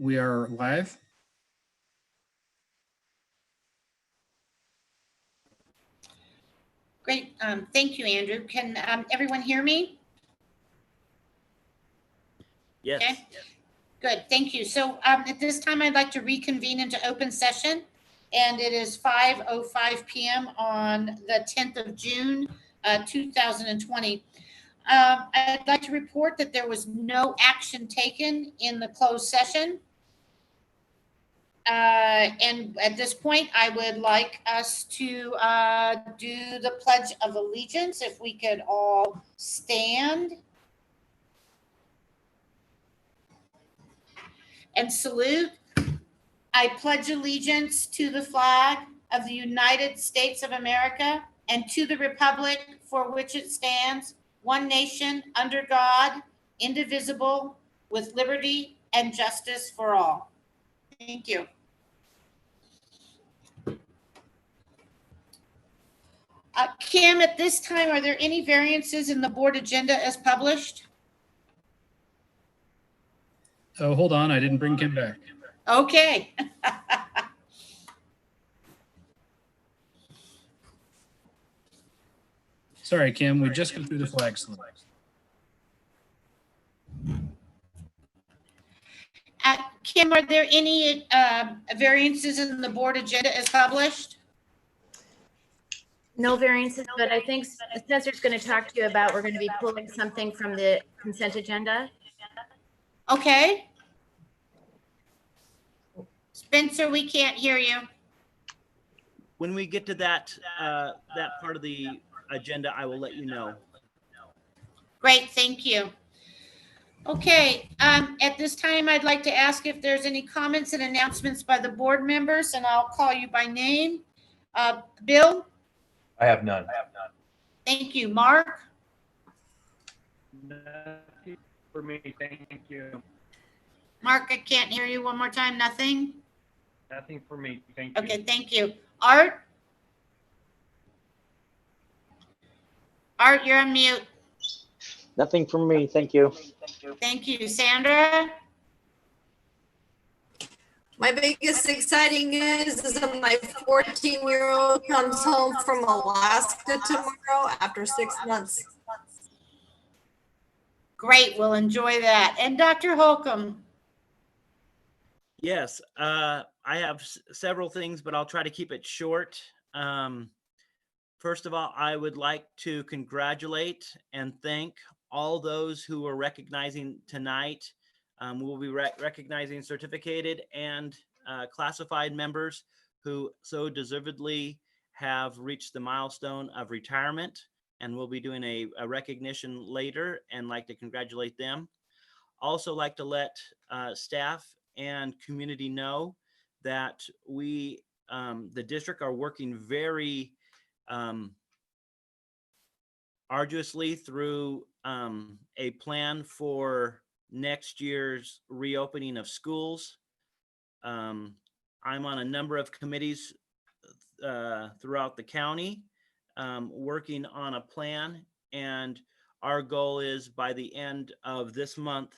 we are live. Great. Thank you, Andrew. Can everyone hear me? Yes. Okay. Good. Thank you. So at this time, I'd like to reconvene into open session. And it is 5:05 p.m. on the 10th of June, 2020. I'd like to report that there was no action taken in the closed session. And at this point, I would like us to do the Pledge of Allegiance. If we could all stand and salute. I pledge allegiance to the flag of the United States of America and to the republic for which it stands, one nation, under God, indivisible, with liberty and justice for all. Thank you. Kim, at this time, are there any variances in the board agenda as published? Oh, hold on. I didn't bring Kim back. Okay. Sorry, Kim. We just got through the flag salute. Kim, are there any variances in the board agenda as published? No variances, but I think Spencer's going to talk to you about, we're going to be pulling something from the consent agenda. Okay. Spencer, we can't hear you. When we get to that that part of the agenda, I will let you know. Great, thank you. Okay, at this time, I'd like to ask if there's any comments and announcements by the board members, and I'll call you by name. Bill? I have none. Thank you. Mark? Nothing for me, thank you. Mark, I can't hear you one more time. Nothing? Nothing for me, thank you. Okay, thank you. Art? Art, you're on mute. Nothing from me, thank you. Thank you. Sandra? My biggest exciting news is that my 14-year-old comes home from Alaska tomorrow after 6 months. Great, we'll enjoy that. And Dr. Holcomb? Yes, I have several things, but I'll try to keep it short. First of all, I would like to congratulate and thank all those who are recognizing tonight. We'll be recognizing certificated and classified members who so deservedly have reached the milestone of retirement, and we'll be doing a recognition later and like to congratulate them. Also like to let staff and community know that we, the district, are working very arduously through a plan for next year's reopening of schools. I'm on a number of committees throughout the county working on a plan, and our goal is by the end of this month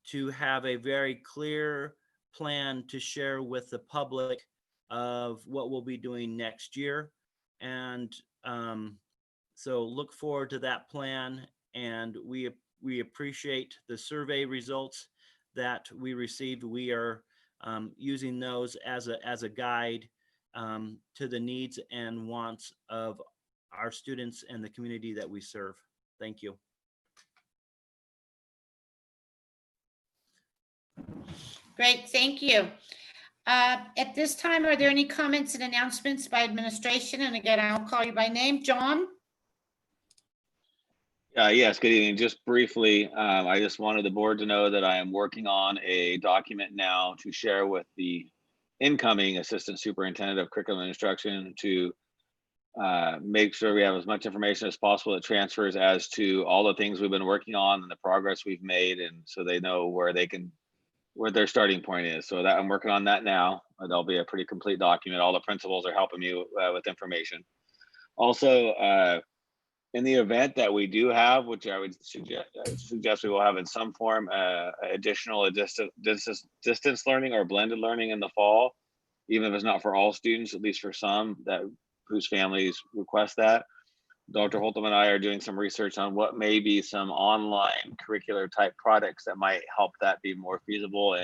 to have a very clear plan to share with the public of what we'll be doing next year. And so look forward to that plan, and we appreciate the survey results that we received. We are using those as a guide to the needs and wants of our students and the community that we serve. Thank you. Great, thank you. At this time, are there any comments and announcements by administration? And again, I'll call you by name. John? Yes, good evening. Just briefly, I just wanted the board to know that I am working on a document now to share with the incoming Assistant Superintendent of Curriculum and Instruction to make sure we have as much information as possible that transfers as to all the things we've been working on and the progress we've made, and so they know where their starting point is. So that I'm working on that now. That'll be a pretty complete document. All the principals are helping me with information. Also, in the event that we do have, which I would suggest we will have in some form, additional distance learning or blended learning in the fall, even if it's not for all students, at least for some whose families request that. Dr. Holtum and I are doing some research on what may be some online curricular type products that might help that be more feasible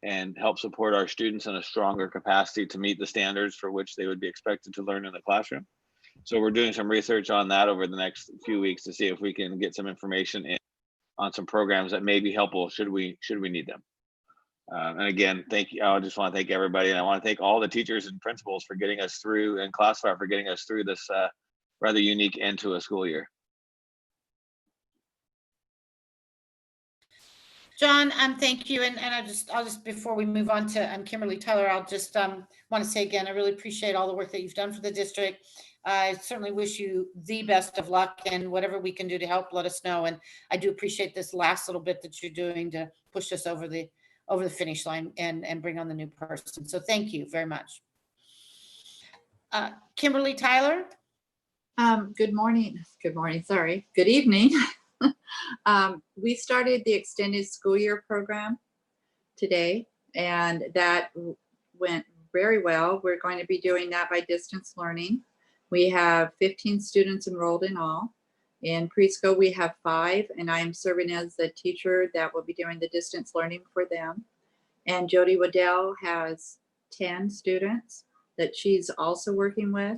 and help support our students in a stronger capacity to meet the standards for which they would be expected to learn in the classroom. So we're doing some research on that over the next few weeks to see if we can get some information in on some programs that may be helpful should we need them. And again, thank you. I just want to thank everybody, and I want to thank all the teachers and principals for getting us through, and Classify for getting us through this rather unique end to a school year. John, thank you. And I'll just, before we move on to Kimberly Tyler, I'll just want to say again, I really appreciate all the work that you've done for the district. I certainly wish you the best of luck, and whatever we can do to help, let us know. And I do appreciate this last little bit that you're doing to push us over the finish line and bring on the new person. So thank you very much. Kimberly Tyler. Good morning. Good morning. Sorry. Good evening. We started the extended school year program today, and that went very well. We're going to be doing that by distance learning. We have 15 students enrolled in all. In preschool, we have 5, and I am serving as the teacher that will be doing the distance learning for them. And Jody Waddell has 10 students that she's also working with.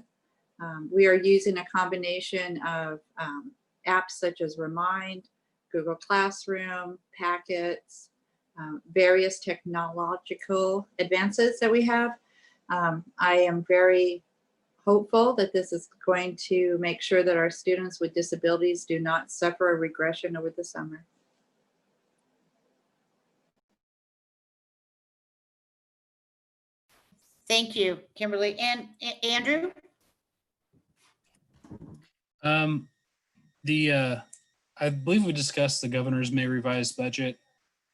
We are using a combination of apps such as Remind, Google Classroom, Packets, various technological advances that we have. I am very hopeful that this is going to make sure that our students with disabilities do not suffer a regression over the summer. Thank you, Kimberly. And Andrew? I believe we discussed the governor's May revised budget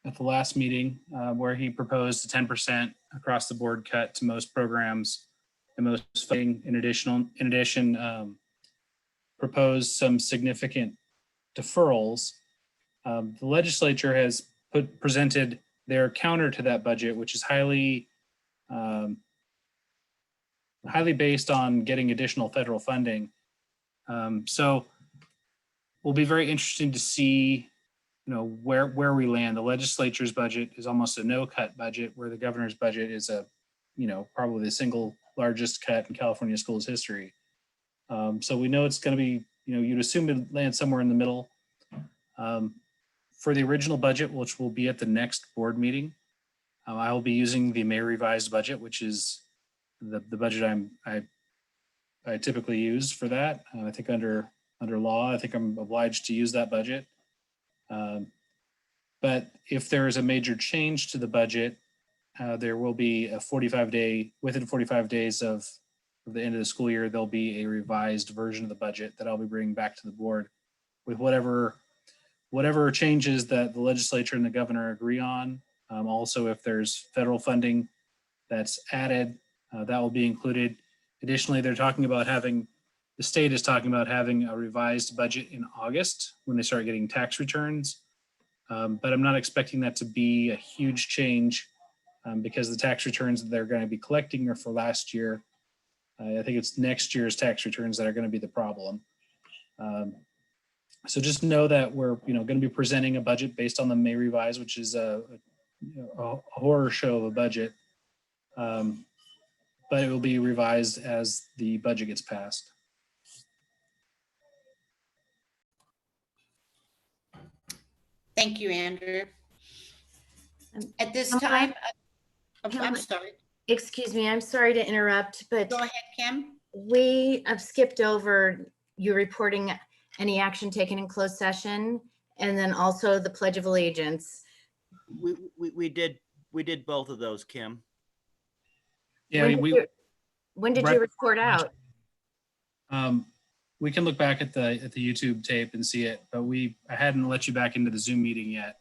at the last meeting, where he proposed a 10% across the board cut to most programs and most funding. In addition, proposed some significant deferrals. The legislature has presented their counter to that budget, which is highly based on getting additional federal funding. So will be very interesting to see, where we land. The legislature's budget is almost a no-cut budget, where the governor's budget is probably the single largest cut in California schools history. So we know it's going to be, you'd assume it land somewhere in the middle. For the original budget, which will be at the next board meeting, I will be using the May revised budget, which is the budget I typically use for that. I think under law, I think I'm obliged to use that budget. But if there is a major change to the budget, there will be a within 45 days of the end of the school year, there'll be a revised version of the budget that I'll be bringing back to the board with whatever changes that the legislature and the governor agree on. Also, if there's federal funding that's added, that will be included. Additionally, the state is talking about having a revised budget in August when they start getting tax returns. But I'm not expecting that to be a huge change because the tax returns that they're going to be collecting are for last year. I think it's next year's tax returns that are going to be the problem. So just know that we're going to be presenting a budget based on the May revise, which is a horror show of a budget. But it will be revised as the budget gets passed. Thank you, Andrew. At this Kim, time, Kim, I'm sorry. Excuse me, I'm sorry to interrupt, but Go ahead, Kim. we have skipped over you reporting any action taken in closed session, and then also the Pledge of Allegiance. We did both of those, Kim. Yeah, When did you report out? We can look back at the YouTube tape and see it, but I hadn't let you back into the Zoom meeting yet.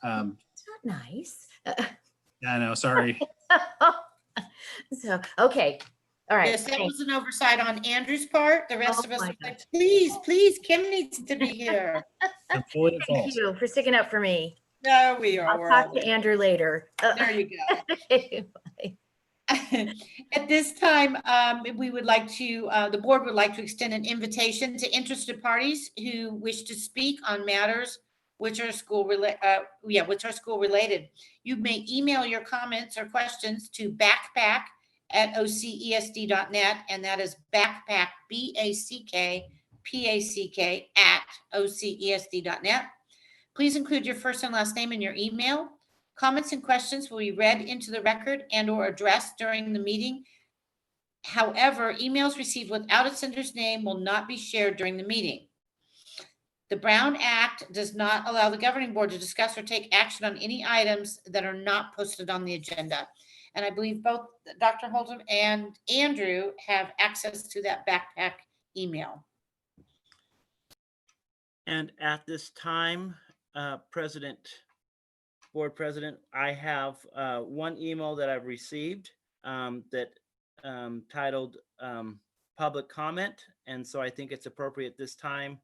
It's not nice. Yeah, I know, sorry. So, okay. All right. Yes, that thanks. was an oversight on Andrew's part. The rest Oh of us my were like, gosh. please, please, Kim needs to be here. Employee Thank false. you for sticking up for me. No, we are. I'll We're talk all to Andrew later. there. You go. Bye. At this time, we would like to, the board would like to extend an invitation to interested parties who wish to speak on matters which are school related. You may email your comments or questions to backpack@ocesd.net, and that is backpack, BACKPACK @ocesd.net. Please include your first and last name in your email. Comments and questions will be read into the record and or addressed during the meeting. However, emails received without a sender's name will not be shared during the meeting. The Brown Act does not allow the governing board to discuss or take action on any items that are not posted on the agenda. And I believe both Dr. Holton and Andrew have access to that backpack email. And at this time, Board President, I have one email that I've received that titled public comment. And so I think it's appropriate this time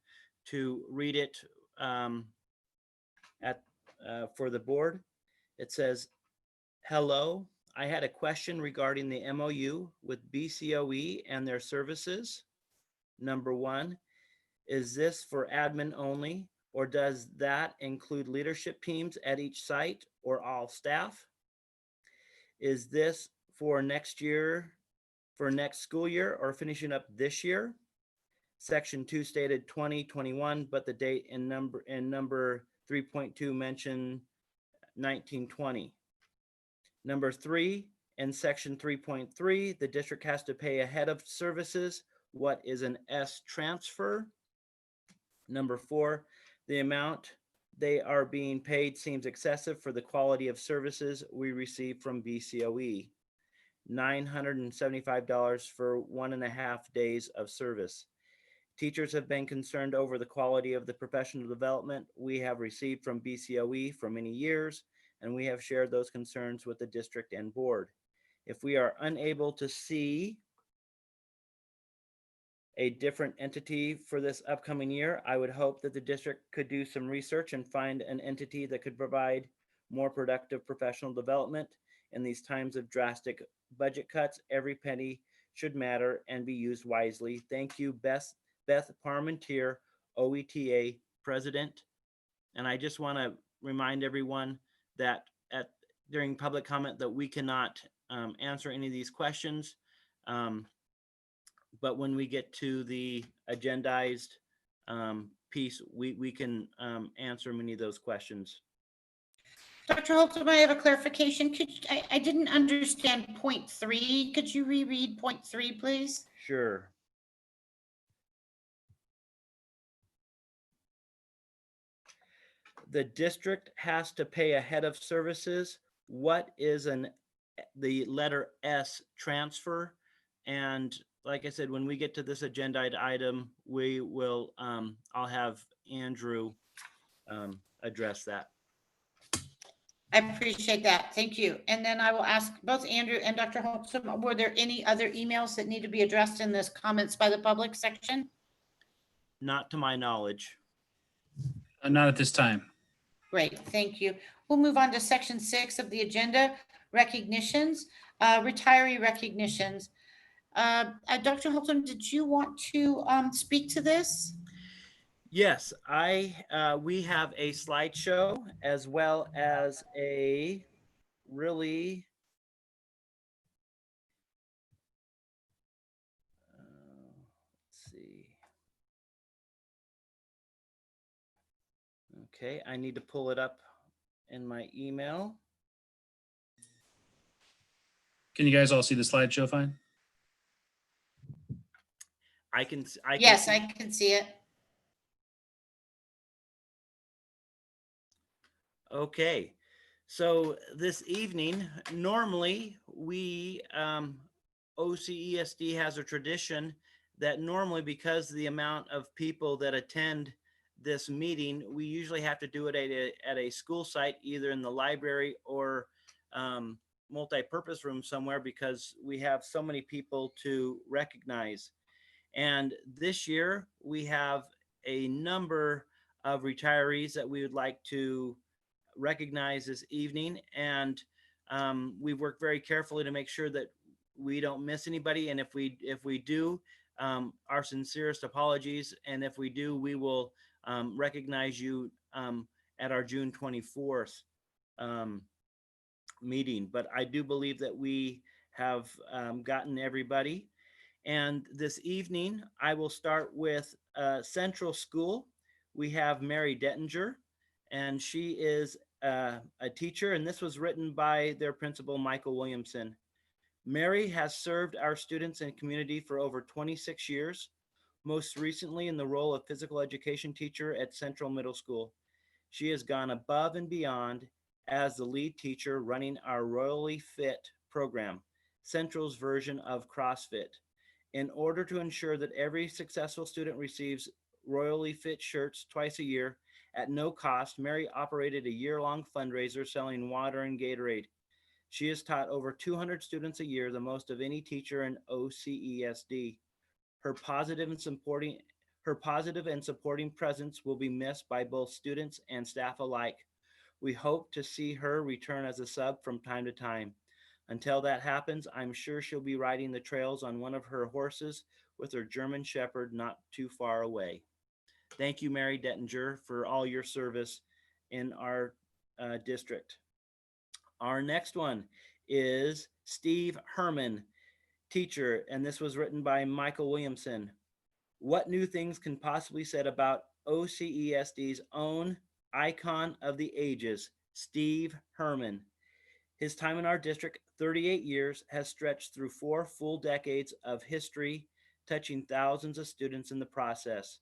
to read it for the board. It says, hello, I had a question regarding the MOU with BCOE and their services. Number one, is this for admin only, or does that include leadership teams at each site or all staff? Is this for next year, for next school year, or finishing up this year? Section 2 stated 2021, but the date in number 3.2 mentioned 1920. Number 3, in section 3.3, the district has to pay ahead of services. What is an S transfer? Number 4, the amount they are being paid seems excessive for the quality of services we receive from BCOE. $975 for 1.5 days of service. Teachers have been concerned over the quality of the professional development we have received from BCOE for many years, and we have shared those concerns with the district and board. If we are unable to see a different entity for this upcoming year, I would hope that the district could do some research and find an entity that could provide more productive professional development in these times of drastic budget cuts. Every penny should matter and be used wisely. Thank you, Beth Parmentier, OETA President. And I just want to remind everyone that during public comment that we cannot answer any of these questions. But when we get to the agendized piece, we can answer many of those questions. Dr. Holton, I have a clarification. I didn't understand point 3. Could you reread point 3, please? Sure. The district has to pay ahead of services. What is the letter S transfer? And like I said, when we get to this agenda item, we will, I'll have Andrew address that. I appreciate that. Thank you. And then I will ask both Andrew and Dr. Holton, were there any other emails that need to be addressed in this comments by the public section? Not to my knowledge. Not at this time. Great, thank you. We'll move on to section 6 of the agenda, recognitions, retiree recognitions. Dr. Holton, did you want to speak to this? Yes, we have a slideshow as well as a really let's see. Okay, I need to pull it up in my email. Can you guys all see the slideshow fine? Yes, I can see it. Okay, so this evening, normally we, OCESD has a tradition that normally, because of the amount of people that attend this meeting, we usually have to do it at a school site, either in the library or multi-purpose room somewhere because we have so many people to recognize. And this year we have a number of retirees that we would like to recognize this evening. And we've worked very carefully to make sure that we don't miss anybody. And if we do, our sincerest apologies. And if we do, we will recognize you at our June 24th meeting. But I do believe that we have gotten everybody. And this evening, I will start with Central School. We have Mary Dettinger, and she is a teacher, and this was written by their principal, Michael Williamson. Mary has served our students and community for over 26 years, most recently in the role of physical education teacher at Central Middle School. She has gone above and beyond as the lead teacher running our Royally Fit program, Central's version of CrossFit. In order to ensure that every successful student receives Royally Fit shirts twice a year at no cost, Mary operated a year-long fundraiser selling water and Gatorade. She has taught over 200 students a year, the most of any teacher in OCESD. Her positive and supporting presence will be missed by both students and staff alike. We hope to see her return as a sub from time to time. Until that happens, I'm sure she'll be riding the trails on one of her horses with her German Shepherd not too far away. Thank you, Mary Dettinger, for all your service in our district. Our next one is Steve Herman, teacher, and this was written by Michael Williamson. What new things can possibly be said about OCESD's own icon of the ages, Steve Herman? His time in our district, 38 years, has stretched through 4 full decades of history, touching thousands of students in the process.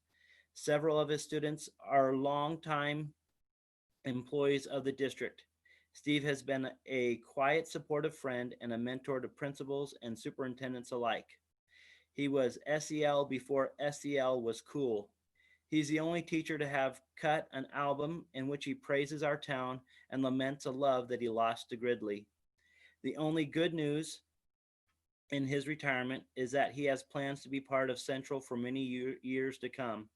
Several of his students are longtime employees of the district. Steve has been a quiet, supportive friend and a mentor to principals and superintendents alike. He was SEL before SEL was cool. He's the only teacher to have cut an album in which he praises our town and laments a love that he lost to Gridley. The only good news in his retirement is that he has plans to be part of Central for many years to come.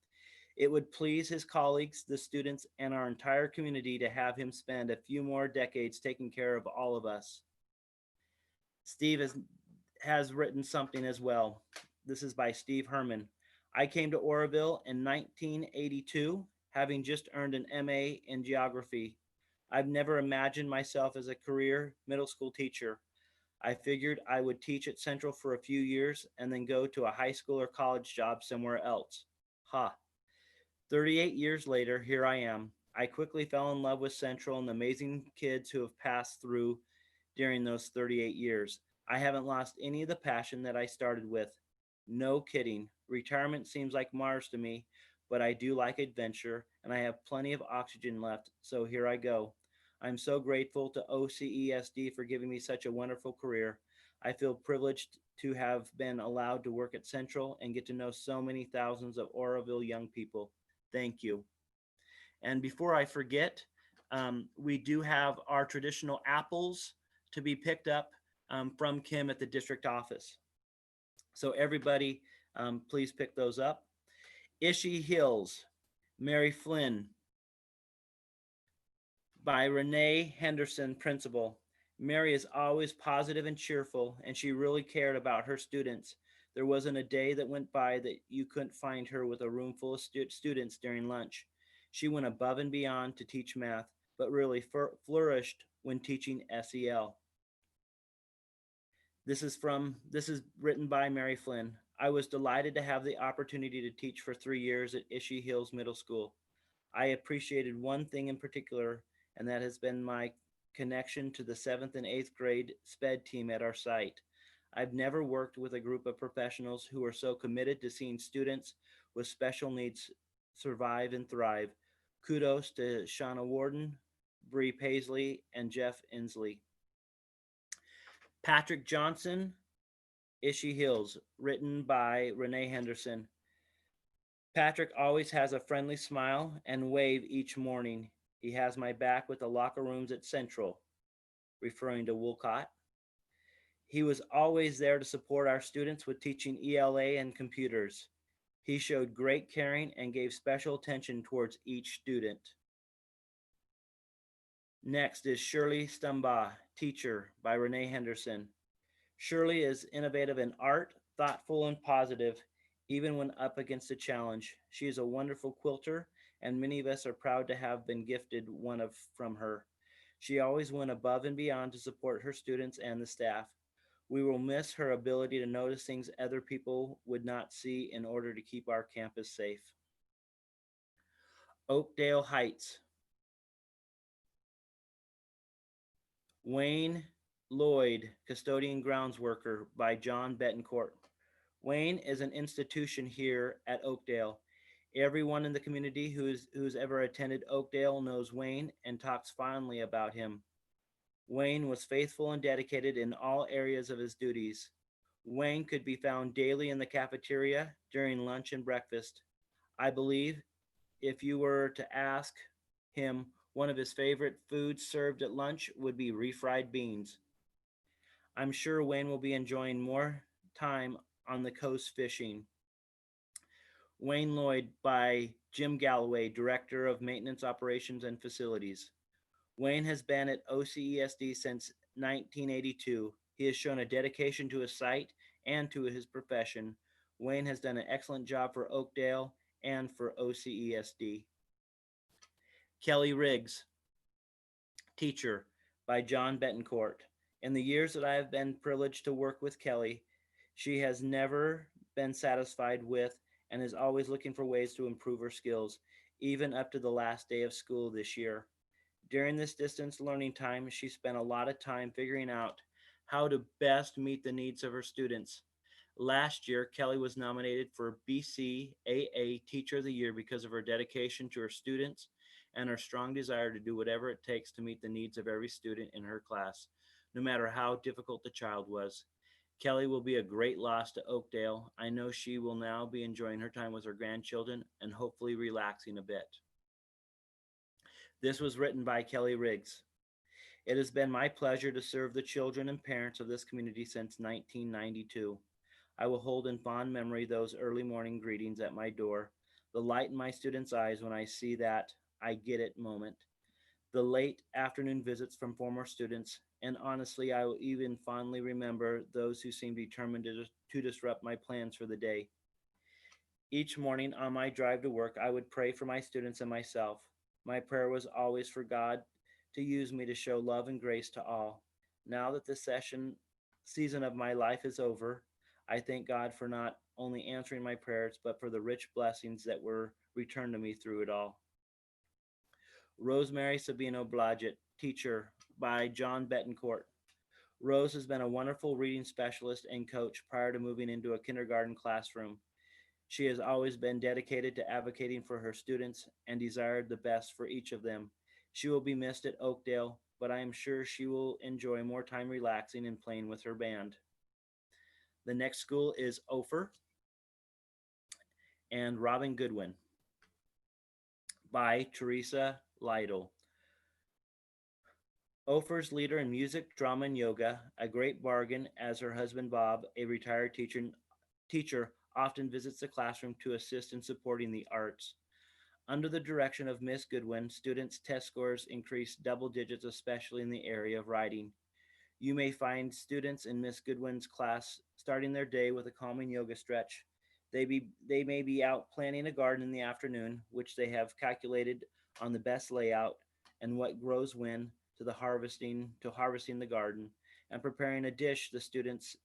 It would please his colleagues, the students, and our entire community to have him spend a few more decades taking care of all of us. Steve has written something as well. This is by Steve Herman. I came to Oroville in 1982, having just earned an MA in geography. I've never imagined myself as a career middle school teacher. I figured I would teach at Central for a few years and then go to a high school or college job somewhere else. 38 years later, here I am. I quickly fell in love with Central and the amazing kids who have passed through during those 38 years. I haven't lost any of the passion that I started with. No kidding. Retirement seems like Mars to me, but I do like adventure and I have plenty of oxygen left, so here I go. I'm so grateful to OCESD for giving me such a wonderful career. I feel privileged to have been allowed to work at Central and get to know so many thousands of Oroville young people. Thank you. And before I forget, we do have our traditional apples to be picked up from Kim at the district office. So everybody, please pick those up. Ishii Hills, Mary Flynn, by Renee Henderson, principal. Mary is always positive and cheerful, and she really cared about her students. There wasn't a day that went by that you couldn't find her with a room full of students during lunch. She went above and beyond to teach math, but really flourished when teaching SEL. This is written by Mary Flynn. I was delighted to have the opportunity to teach for 3 years at Ishii Hills Middle School. I appreciated one thing in particular, and that has been my connection to the 7th and 8th grade SPED team at our site. I've never worked with a group of professionals who are so committed to seeing students with special needs survive and thrive. Kudos to Shauna Warden, Bree Paisley, and Jeff Inslee. Patrick Johnson, Ishii Hills, written by Renee Henderson. Patrick always has a friendly smile and wave each morning. He has my back with the locker rooms at Central, referring to Woolcott. He was always there to support our students with teaching ELA and computers. He showed great caring and gave special attention towards each student. Next is Shirley Stumbaugh, Teacher by Renee Henderson. Shirley is innovative in art, thoughtful and positive, even when up against a challenge. She is a wonderful quilter, and many of us are proud to have been gifted from her. She always went above and beyond to support her students and the staff. We will miss her ability to notice things other people would not see in order to keep our campus safe. Oakdale Heights. Wayne Lloyd, Custodian Grounds Worker by John Betancourt. Wayne is an institution here at Oakdale. Everyone in the community who's ever attended Oakdale knows Wayne and talks fondly about him. Wayne was faithful and dedicated in all areas of his duties. Wayne could be found daily in the cafeteria during lunch and breakfast. I believe if you were to ask him, one of his favorite foods served at lunch would be refried beans. I'm sure Wayne will be enjoying more time on the coast fishing. Wayne Lloyd by Jim Galloway, Director of Maintenance Operations and Facilities. Wayne has been at OCESD since 1982. He has shown a dedication to his site and to his profession. Wayne has done an excellent job for Oakdale and for OCESD. Kelly Riggs, Teacher by John Betancourt. In the years that I have been privileged to work with Kelly, she has never been satisfied with and is always looking for ways to improve her skills, even up to the last day of school this year. During this distance learning time, she spent a lot of time figuring out how to best meet the needs of her students. Last year, Kelly was nominated for BCAA Teacher of the Year because of her dedication to her students and her strong desire to do whatever it takes to meet the needs of every student in her class, no matter how difficult the child was. Kelly will be a great loss to Oakdale. I know she will now be enjoying her time with her grandchildren and hopefully relaxing a bit. This was written by Kelly Riggs. It has been my pleasure to serve the children and parents of this community since 1992. I will hold in fond memory those early morning greetings at my door, the light in my students' eyes when I see that I get it moment, the late afternoon visits from former students, and honestly, I will even fondly remember those who seemed determined to disrupt my plans for the day. Each morning on my drive to work, I would pray for my students and myself. My prayer was always for God to use me to show love and grace to all. Now that the season of my life is over, I thank God for not only answering my prayers, but for the rich blessings that were returned to me through it all. Rosemary Sabino Blodgett, Teacher by John Betancourt. Rose has been a wonderful reading specialist and coach prior to moving into a kindergarten classroom. She has always been dedicated to advocating for her students and desired the best for each of them. She will be missed at Oakdale, but I am sure she will enjoy more time relaxing and playing with her band. The next school is Ophir and Robin Goodwin by Teresa Lytle. Ophir's leader in music, drama, and yoga, a great bargain as her husband Bob, a retired teacher, often visits the classroom to assist in supporting the arts. Under the direction of Miss Goodwin, students' test scores increase double digits, especially in the area of writing. You may find students in Miss Goodwin's class starting their day with a calming yoga stretch. They may be out planting a garden in the afternoon, which they have calculated on the best layout and what grows when to harvesting the garden and preparing a dish the students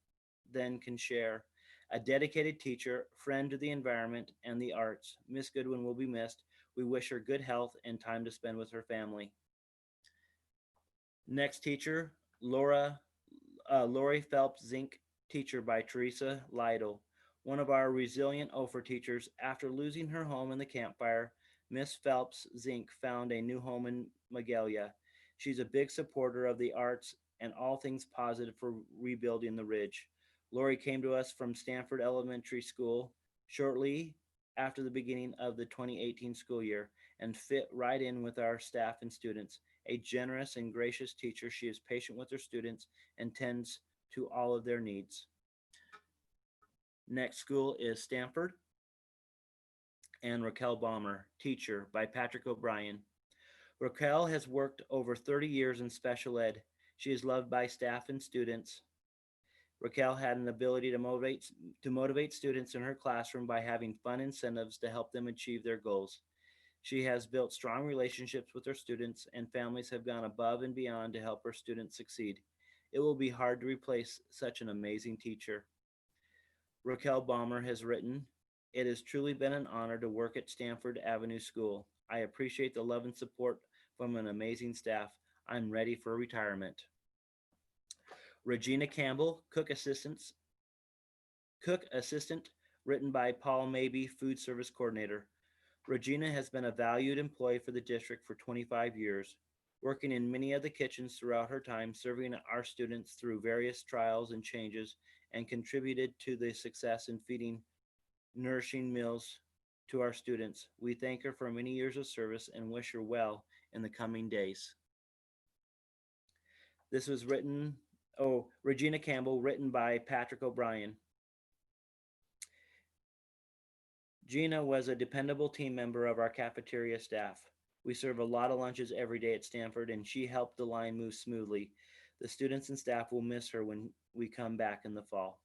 then can share. A dedicated teacher, friend to the environment and the arts, Miss Goodwin will be missed. We wish her good health and time to spend with her family. Next teacher, Lori Phelps Zink, Teacher by Teresa Lytle. One of our resilient Ophir teachers, after losing her home in the campfire, Miss Phelps Zink found a new home in Magalia. She's a big supporter of the arts and all things positive for rebuilding the ridge. Lori came to us from Stanford Elementary School shortly after the beginning of the 2018 school year and fit right in with our staff and students. A generous and gracious teacher, she is patient with her students and tends to all of their needs. Next school is Stanford and Raquel Balmer, teacher, by Patrick O'Brien. Raquel has worked over 30 years in special ed. She is loved by staff and students. Raquel had an ability to motivate students in her classroom by having fun incentives to help them achieve their goals. She has built strong relationships with her students, and families have gone above and beyond to help her students succeed. It will be hard to replace such an amazing teacher. Raquel Balmer has written, "It has truly been an honor to work at Stanford Avenue School. I appreciate the love and support from an amazing staff. I'm ready for retirement." Regina Campbell, cook assistant, written by Paul Mabey, food service coordinator. Regina has been a valued employee for the district for 25 years, working in many of the kitchens throughout her time, serving our students through various trials and changes, and contributed to the success in feeding nourishing meals to our students. We thank her for many years of service and wish her well in the coming days. This was Regina Campbell, written by Patrick O'Brien. Gina was a dependable team member of our cafeteria staff. We serve a lot of lunches every day at Stanford, and she helped the line move smoothly. The students and staff will miss her when we come back in the fall.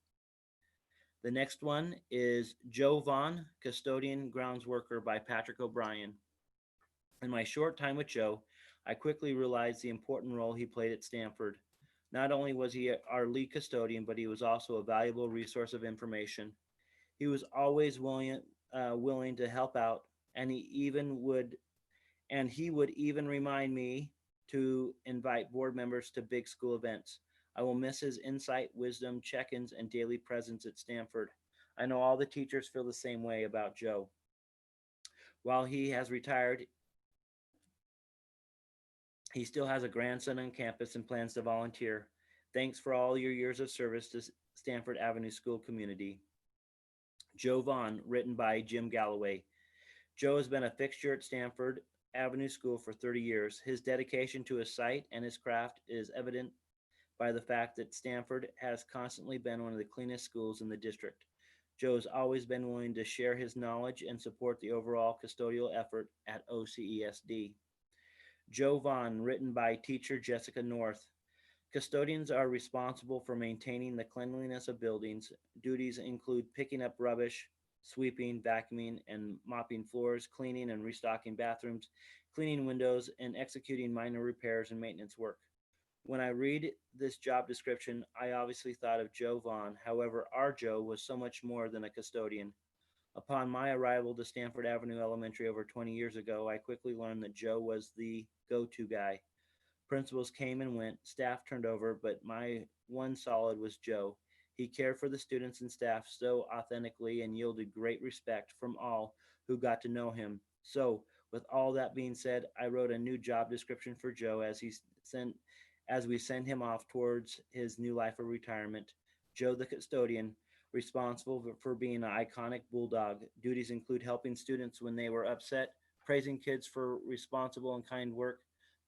The next one is Joe Vaughn, custodian grounds worker, by Patrick O'Brien. In my short time with Joe, I quickly realized the important role he played at Stanford. Not only was he our lead custodian, but he was also a valuable resource of information. He was always willing to help out, and he would even remind me to invite board members to big school events. I will miss his insight, wisdom, check-ins, and daily presence at Stanford. I know all the teachers feel the same way about Joe. While he has retired, he still has a grandson on campus and plans to volunteer. Thanks for all your years of service to Stanford Avenue School community. Joe Vaughn, written by Jim Galloway. Joe has been a fixture at Stanford Avenue School for 30 years. His dedication to his site and his craft is evident by the fact that Stanford has constantly been one of the cleanest schools in the district. Joe has always been willing to share his knowledge and support the overall custodial effort at OCESD. Joe Vaughn, written by teacher Jessica North. Custodians are responsible for maintaining the cleanliness of buildings. Duties include picking up rubbish, sweeping, vacuuming, and mopping floors, cleaning and restocking bathrooms, cleaning windows, and executing minor repairs and maintenance work. When I read this job description, I obviously thought of Joe Vaughn. However, our Joe was so much more than a custodian. Upon my arrival to Stanford Avenue Elementary over 20 years ago, I quickly learned that Joe was the go-to guy. Principals came and went, staff turned over, but my one solid was Joe. He cared for the students and staff so authentically and yielded great respect from all who got to know him. So, with all that being said, I wrote a new job description for Joe as we send him off towards his new life of retirement. Joe the custodian, responsible for being an iconic bulldog. Duties include helping students when they were upset, praising kids for responsible and kind work,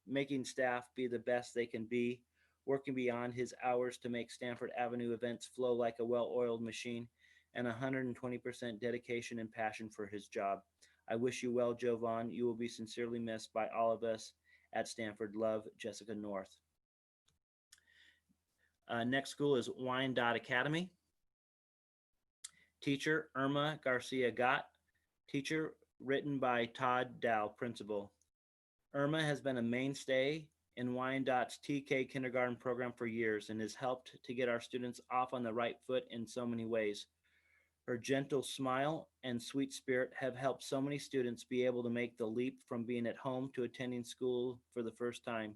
making staff be the best they can be, working beyond his hours to make Stanford Avenue events flow like a well-oiled machine, and 120% dedication and passion for his job. I wish you well, Joe Vaughn. You will be sincerely missed by all of us at Stanford. Love, Jessica North. Next school is Wyandotte Academy. Teacher, Irma Garcia Gott. Teacher, written by Todd Dow, principal. Irma has been a mainstay in Wyandotte's TK kindergarten program for years and has helped to get our students off on the right foot in so many ways. Her gentle smile and sweet spirit have helped so many students be able to make the leap from being at home to attending school for the first time.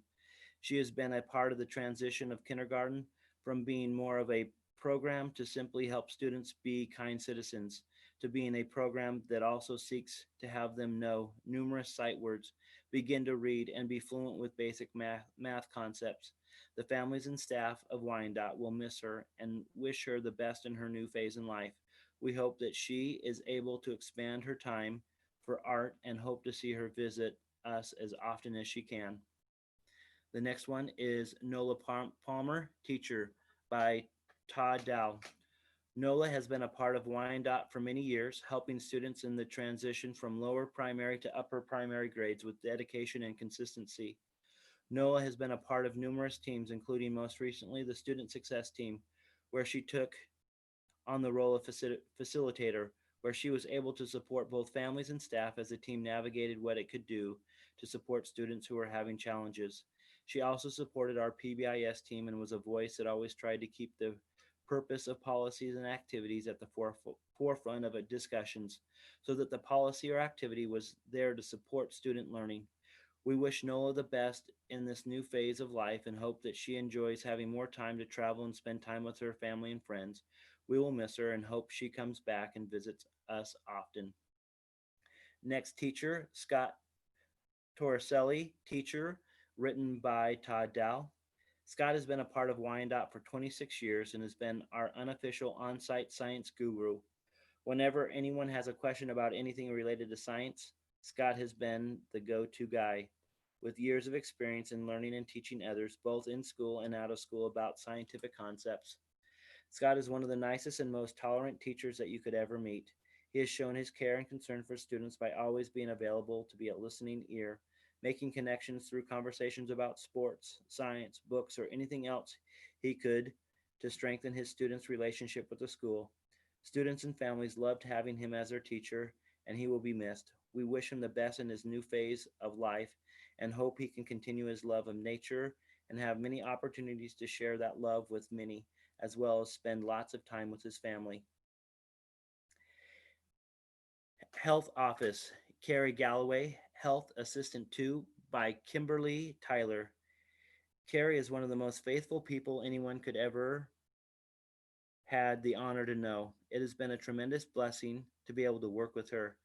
She has been a part of the transition of kindergarten from being more of a program to simply help students be kind citizens, to being a program that also seeks to have them know numerous sight words, begin to read, and be fluent with basic math concepts. The families and staff of Wyandotte will miss her and wish her the best in her new phase in life. We hope that she is able to expand her time for art and hope to see her visit us as often as she can. The next one is Nola Palmer, teacher, by Todd Dow. NOLA has been a part of Wyandotte for many years, helping students in the transition from lower primary to upper primary grades with dedication and consistency. NOLA has been a part of numerous teams, including most recently the Student Success Team, where she took on the role of facilitator, where she was able to support both families and staff as the team navigated what it could do to support students who were having challenges. She also supported our PBIS team and was a voice that always tried to keep the purpose of policies and activities at the forefront of discussions so that the policy or activity was there to support student learning. We wish Nola the best in this new phase of life and hope that she enjoys having more time to travel and spend time with her family and friends. We will miss her and hope she comes back and visits us often. Next teacher, Scott Torricelli, teacher, written by Todd Dow. Scott has been a part of Wyandotte for 26 years and has been our unofficial on-site science guru. Whenever anyone has a question about anything related to science, Scott has been the go-to guy with years of experience in learning and teaching others, both in school and out of school, about scientific concepts. Scott is one of the nicest and most tolerant teachers that you could ever meet. He has shown his care and concern for students by always being available to be a listening ear, making connections through conversations about sports, science, books, or anything else he could to strengthen his students' relationship with the school. Students and families loved having him as their teacher, and he will be missed. We wish him the best in his new phase of life and hope he can continue his love of nature and have many opportunities to share that love with many, as well as spend lots of time with his family. Health Office, Carrie Galloway, Health Assistant 2 by Kimberly Tyler. Carrie is one of the most faithful people anyone could ever had the honor to know. It has been a tremendous blessing to be able to work with her.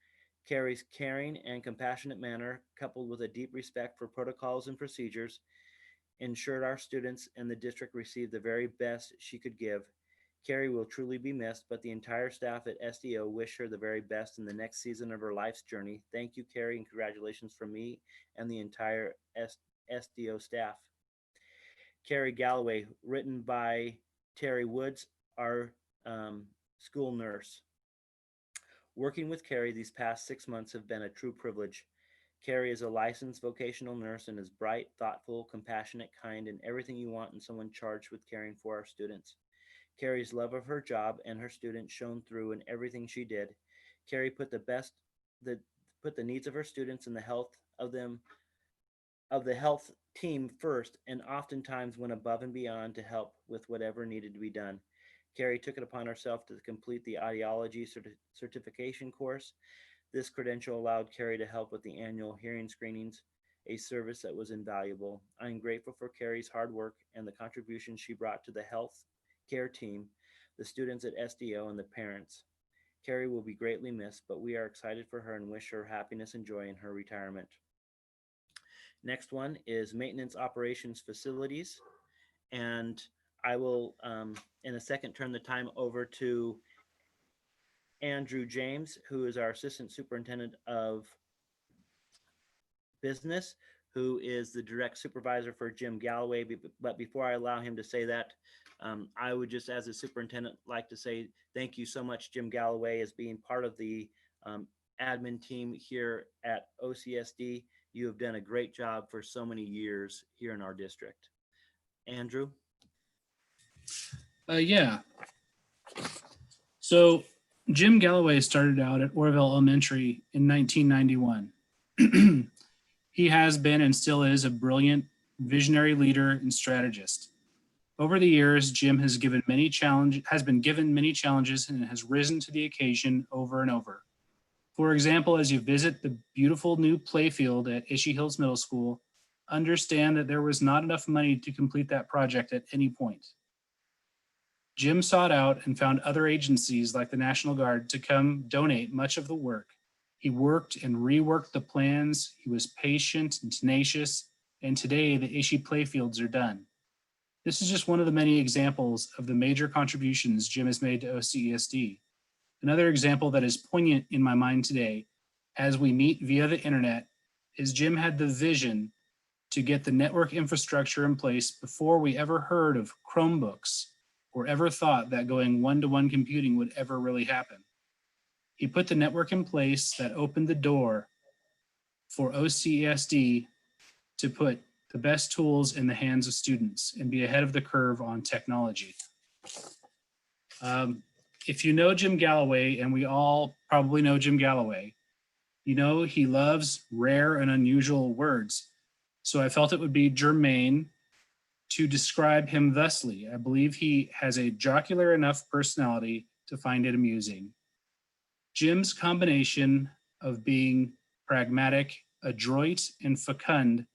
Carrie's caring and compassionate manner, coupled with a deep respect for protocols and procedures, ensured our students and the district received the very best she could give. Carrie will truly be missed, but the entire staff at SDO wish her the very best in the next season of her life's journey. Thank you, Carrie, and congratulations from me and the entire SDO staff. Carrie Galloway, written by Terry Woods, our school nurse. Working with Carrie these past 6 months have been a true privilege. Carrie is a licensed vocational nurse and is bright, thoughtful, compassionate, kind, and everything you want in someone charged with caring for our students. Carrie's love of her job and her students shone through in everything she did. Carrie put the needs of her students and the health of the health team first, and oftentimes went above and beyond to help with whatever needed to be done. Carrie took it upon herself to complete the audiology certification course. This credential allowed Carrie to help with the annual hearing screenings, a service that was invaluable. I am grateful for Carrie's hard work and the contribution she brought to the health care team, the students at SDO, and the parents. Carrie will be greatly missed, but we are excited for her and wish her happiness and joy in her retirement. Next one is maintenance operations facilities. And I will, in a second, turn the time over to Andrew James, who is our Assistant Superintendent of Business, who is the direct supervisor for Jim Galloway. But before I allow him to say that, I would just, as a superintendent, like to say thank you so much, Jim Galloway, as being part of the admin team here at OCSD. You have done a great job for so many years here in our district. Andrew? Yeah. So Jim Galloway started out at Orville Elementary in 1991. He has been and still is a brilliant visionary leader and strategist. Over the years, Jim has been given many challenges and has risen to the occasion over and over. For example, as you visit the beautiful new playfield at Ishii Hills Middle School, understand that there was not enough money to complete that project at any point. Jim sought out and found other agencies like the National Guard to come donate much of the work. He worked and reworked the plans. He was patient and tenacious, and today the Ishii playfields are done. This is just one of the many examples of the major contributions Jim has made to OCESD. Another example that is poignant in my mind today, as we meet via the internet, is Jim had the vision to get the network infrastructure in place before we ever heard of Chromebooks, or ever thought that going one-to-one computing would ever really happen. He put the network in place that opened the door for OCESD to put the best tools in the hands of students and be ahead of the curve on technology. If you know Jim Galloway, and we all probably know Jim Galloway, you know he loves rare and unusual words. So I felt it would be germane to describe him thusly. I believe he has a jocular enough personality to find it amusing. Jim's combination of being pragmatic, adroit, and fecund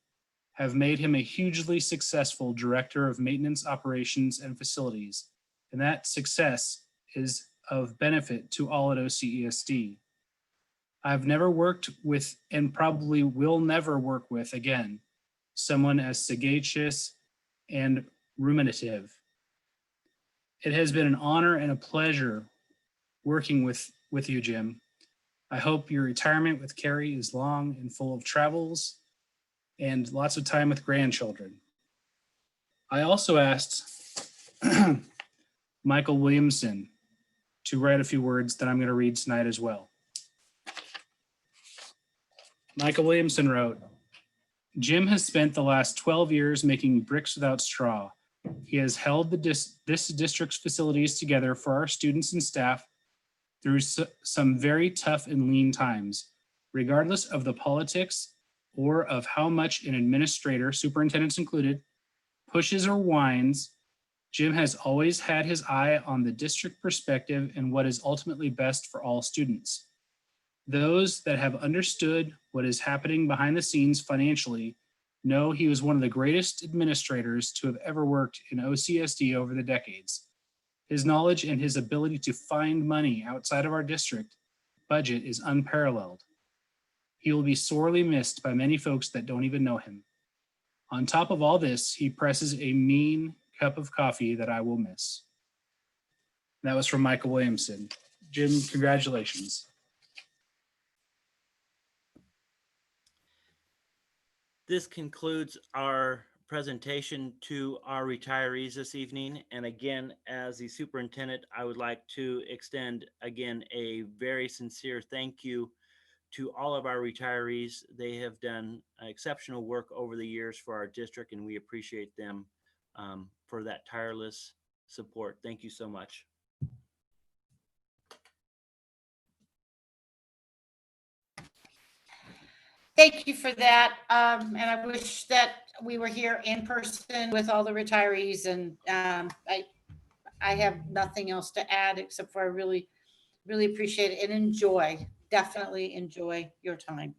have made him a hugely successful director of maintenance operations and facilities, and that success is of benefit to all at OCESD. I've never worked with, and probably will never work with again, someone as sagacious and ruminative. It has been an honor and a pleasure working with you, Jim. I hope your retirement with Carrie is long and full of travels and lots of time with grandchildren. I also asked Michael Williamson to write a few words that I'm going to read tonight as well. Michael Williamson wrote, Jim has spent the last 12 years making bricks without straw. He has held this district's facilities together for our students and staff through some very tough and lean times. Regardless of the politics or of how much an administrator, superintendents included, pushes or whines, Jim has always had his eye on the district perspective and what is ultimately best for all students. Those that have understood what is happening behind the scenes financially know he was one of the greatest administrators to have ever worked in OCSD over the decades. His knowledge and his ability to find money outside of our district budget is unparalleled. He will be sorely missed by many folks that don't even know him. On top of all this, he presses a mean cup of coffee that I will miss. That was from Michael Williamson. Jim, congratulations. This concludes our presentation to our retirees this evening. And again, as the superintendent, I would like to extend again a very sincere thank you to all of our retirees. They have done exceptional work over the years for our district, and we appreciate them for that tireless support. Thank you so much. Thank you for that. And I wish that we were here in person with all the retirees. And I have nothing else to add except for I really, really appreciate it and enjoy, definitely enjoy your time.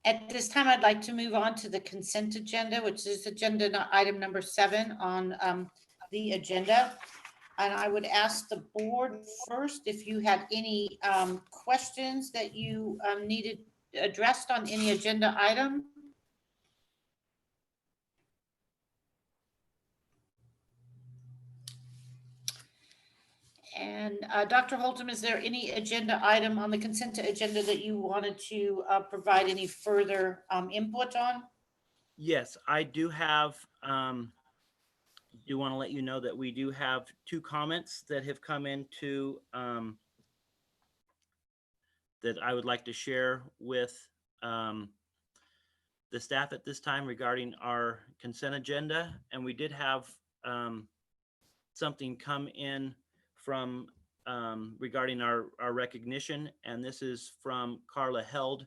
At this time, I'd like to move on to the consent agenda, which is agenda item number 7 on the agenda. And I would ask the board first if you had any questions that you needed addressed on any agenda item. And Dr. Holtum, is there any agenda item on the consent agenda that you wanted to provide any further input on? Yes, I do have, do want to let you know that we do have 2 comments that have come into that I would like to share with the staff at this time regarding our consent agenda. And we did have something come in from regarding our recognition. And this is from Carla Held,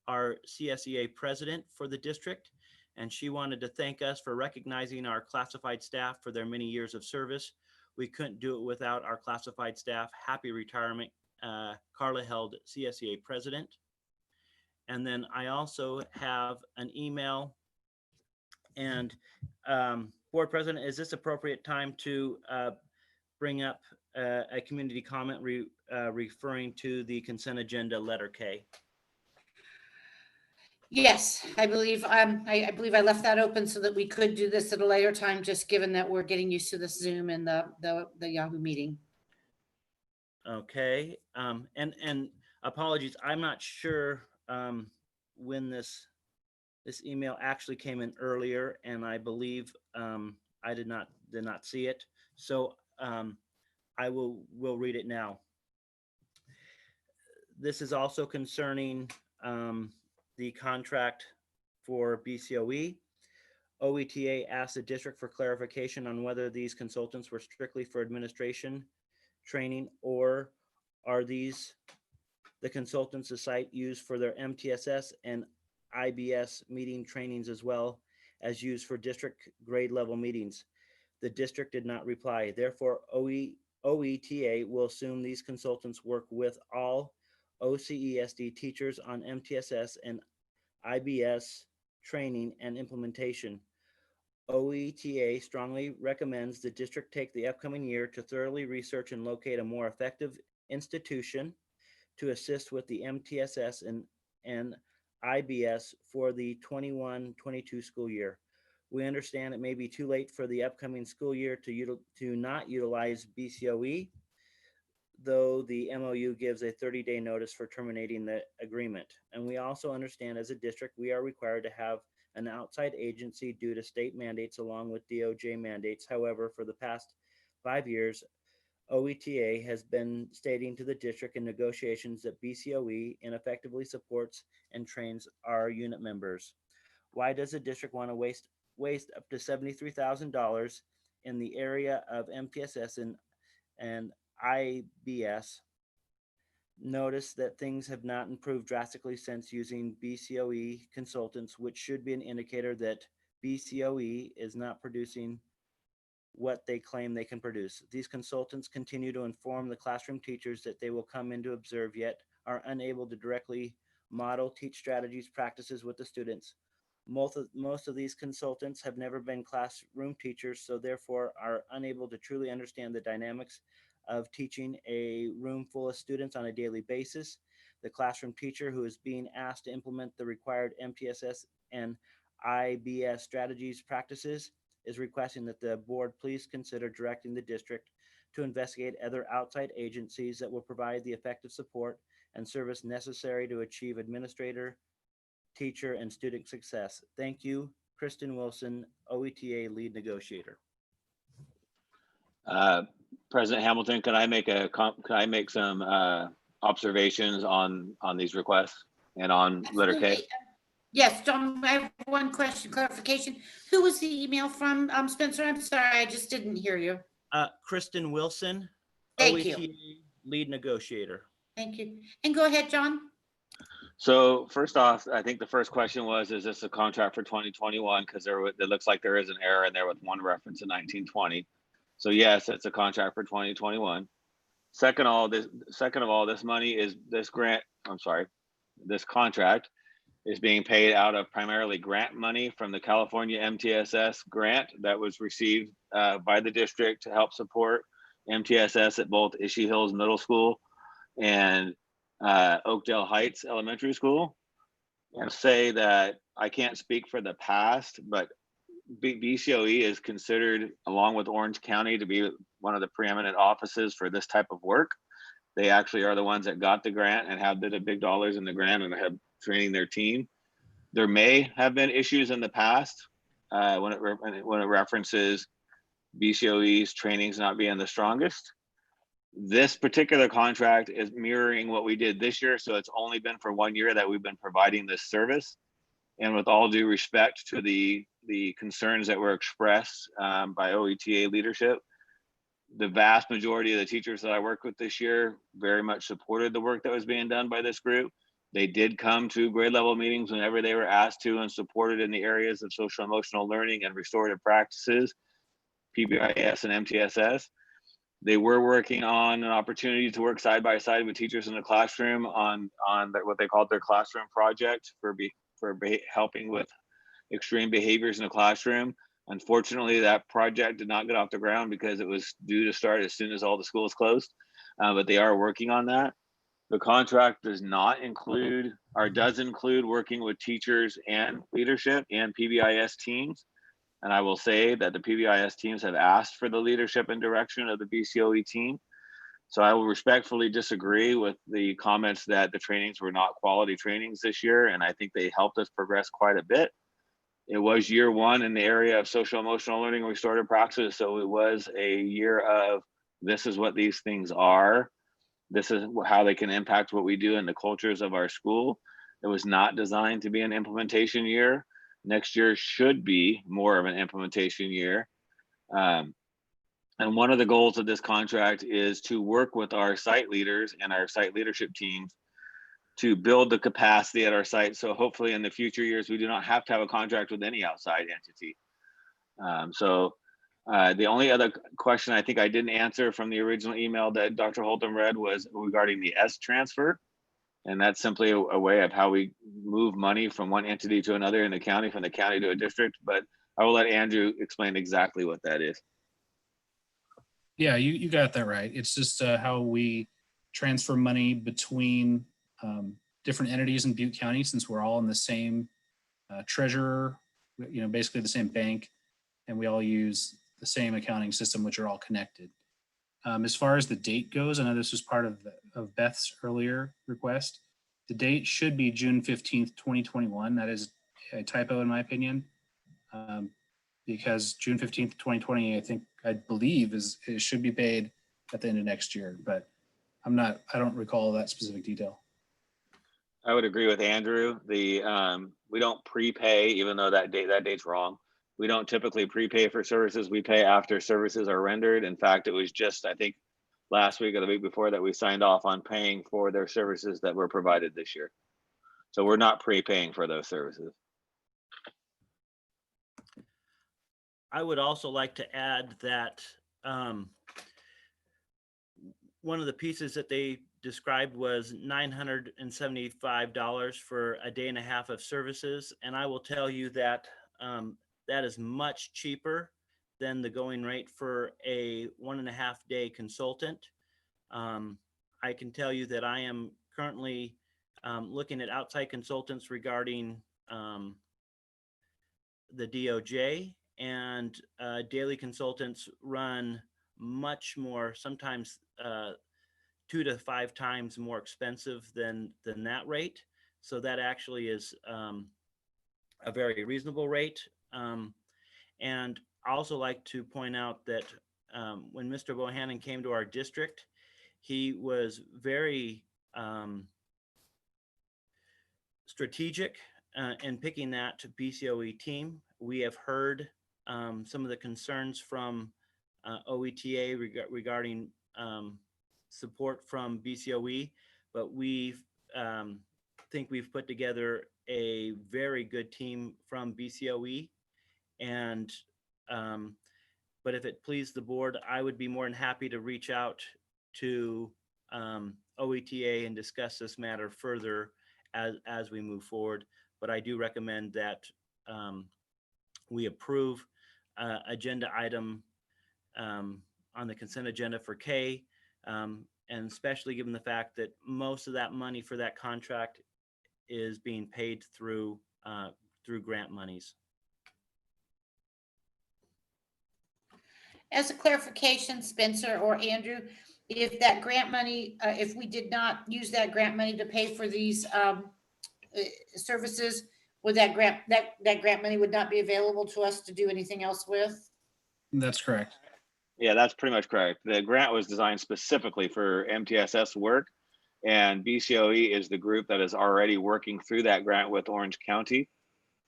our CSEA president for the district. And she wanted to thank us for recognizing our classified staff for their many years of service. We couldn't do it without our classified staff. Happy retirement, Carla Held, CSEA president. And then I also have an email. And board president, is this appropriate time to bring up a community comment referring to the consent agenda letter K? Yes, I believe I believe I left that open so that we could do this at a later time, just given that we're getting used to the Zoom and the Yahoo meeting. Okay, and apologies, I'm not sure when this This email actually came in earlier, and I believe I did not see it. So I will read it now. This is also concerning the contract for BCOE. OETA asked the district for clarification on whether these consultants were strictly for administration training, or are these the consultants the site used for their MTSS and IBS meeting trainings as well as used for district grade level meetings. The district did not reply. Therefore, OETA will assume these consultants work with all OCESD teachers on MTSS and IBS training and implementation. OETA strongly recommends the district take the upcoming year to thoroughly research and locate a more effective institution to assist with the MTSS and IBS for the 21-22 school year. We understand it may be too late for the upcoming school year to not utilize BCOE, though the MOU gives a 30-day notice for terminating the agreement. And we also understand as a district, we are required to have an outside agency due to state mandates along with DOJ mandates. However, for the past 5 years, OETA has been stating to the district in negotiations that BCOE ineffectively supports and trains our unit members. Why does the district want to waste up to $73,000 in the area of MTSS and IBS? Notice that things have not improved drastically since using BCOE consultants, which should be an indicator that BCOE is not producing what they claim they can produce. These consultants continue to inform the classroom teachers that they will come in to observe, yet are unable to directly model, teach strategies, practices with the students. Most of these consultants have never been classroom teachers, so therefore are unable to truly understand the dynamics of teaching a room full of students on a daily basis. The classroom teacher who is being asked to implement the required MTSS and IBS strategies practices is requesting that the board please consider directing the district to investigate other outside agencies that will provide the effective support and service necessary to achieve administrator, teacher, and student success. Thank you, Kristen Wilson, OETA lead negotiator. President Hamilton, can I make some observations on these requests and on letter K? Absolutely. Yes, John, I have one question, clarification. Who was the email from, Spencer? I'm sorry, I just didn't hear you. Kristen Wilson, Thank you. OETA lead negotiator. Thank you. And go ahead, John. So first off, I think the first question was, is this a contract for 2021? Because it looks like there is an error in there with one reference in 1920. So yes, it's a contract for 2021. Second of all, this money is this contract is being paid out of primarily grant money from the California MTSS grant that was received by the district to help support MTSS at both Ishii Hills Middle School and Oakdale Heights Elementary School. And say that I can't speak for the past, but BCOE is considered, along with Orange County, to be one of the preeminent offices for this type of work. They actually are the ones that got the grant and have the big dollars in the grant and have training their team. There may have been issues in the past when it references BCOE's trainings not being the strongest. This particular contract is mirroring what we did this year, so it's only been for 1 year that we've been providing this service. And with all due respect to the concerns that were expressed by OETA leadership, the vast majority of the teachers that I worked with this year very much supported the work that was being done by this group. They did come to grade level meetings whenever they were asked to and supported in the areas of social emotional learning and restorative practices, PBIS and MTSS. They were working on an opportunity to work side by side with teachers in the classroom on what they called their classroom project for helping with extreme behaviors in the classroom. Unfortunately, that project did not get off the ground because it was due to start as soon as all the schools closed, but they are working on that. The contract does not include, or does include, working with teachers and leadership and PBIS teams. And I will say that the PBIS teams have asked for the leadership and direction of the BCOE team. So I will respectfully disagree with the comments that the trainings were not quality trainings this year, and I think they helped us progress quite a bit. It was year one in the area of social emotional learning and restorative practice, so it was a year of this is what these things are. This is how they can impact what we do in the cultures of our school. It was not designed to be an implementation year. Next year should be more of an implementation year. And one of the goals of this contract is to work with our site leaders and our site leadership teams to build the capacity at our site. So hopefully in the future years, we do not have to have a contract with any outside entity. The only other question I think I didn't answer from the original email that Dr. Holton read was regarding the S transfer. And that's simply a way of how we move money from one entity to another in the county, from the county to a district. But I will let Andrew explain exactly what that is. Yeah, you got that right. It's just how we transfer money between different entities in Butte County, since we're all in the same treasurer, basically the same bank, and we all use the same accounting system, which are all connected. As far as the date goes, I know this was part of Beth's earlier request. The date should be June 15th, 2021. That is a typo in my opinion. Because June 15th, 2020, I believe it should be paid at the end of next year, but I don't recall that specific detail. I would agree with Andrew. We don't prepay, even though that date's wrong. We don't typically prepay for services. We pay after services are rendered. In fact, it was just, I think, last week or the week before that we signed off on paying for their services that were provided this year. So we're not prepaying for those services. I would also like to add that one of the pieces that they described was $975 for a day and a half of services. And I will tell you that that is much cheaper than the going rate for a 1.5 day consultant. I can tell you that I am currently looking at outside consultants regarding the DOJ, and daily consultants run much more, sometimes 2 to 5 times more expensive than that rate. So that actually is a very reasonable rate. And I also like to point out that when Mr. Bohannon came to our district, he was very strategic in picking that BCOE team. We have heard some of the concerns from OETA regarding support from BCOE, but we think we've put together a very good team from BCOE. And but if it pleased the board, I would be more than happy to reach out to OETA and discuss this matter further as we move forward. But I do recommend that we approve agenda item on the consent agenda for K, and especially given the fact that most of that money for that contract is being paid through grant monies. As a clarification, Spencer or Andrew, if that grant money, if we did not use that grant money to pay for these services, would that grant money would not be available to us to do anything else with? That's correct. Yeah, that's pretty much correct. The grant was designed specifically for MTSS work, and BCOE is the group that is already working through that grant with Orange County.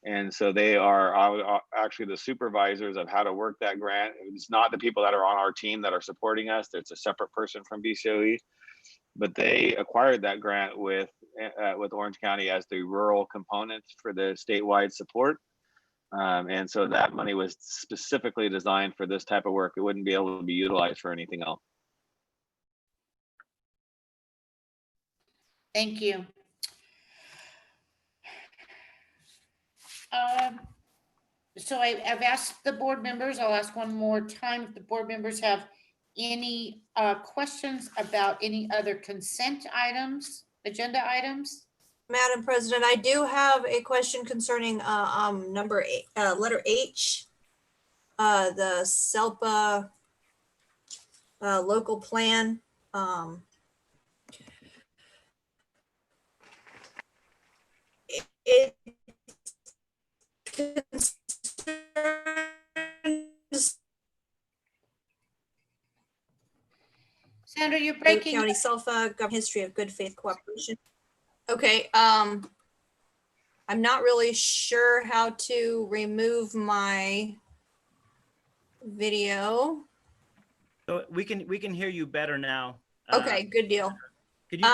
And so they are actually the supervisors of how to work that grant. It's not the people that are on our team that are supporting us. It's a separate person from BCOE, but they acquired that grant with Orange County as the rural component for the statewide support. And so that money was specifically designed for this type of work. It wouldn't be able to be utilized for anything else. Thank you. So I've asked the board members, I'll ask one more time if the board members have any questions about any other consent items, agenda items. Madam President, I do have a question concerning number 8, letter H, the SELPA local plan. Um, it concerns Sandra, you're Butte breaking. County SELFA, history of good faith cooperation. Okay, I'm not really sure how to remove my video. So we can hear you better now. Okay, good deal. Could you,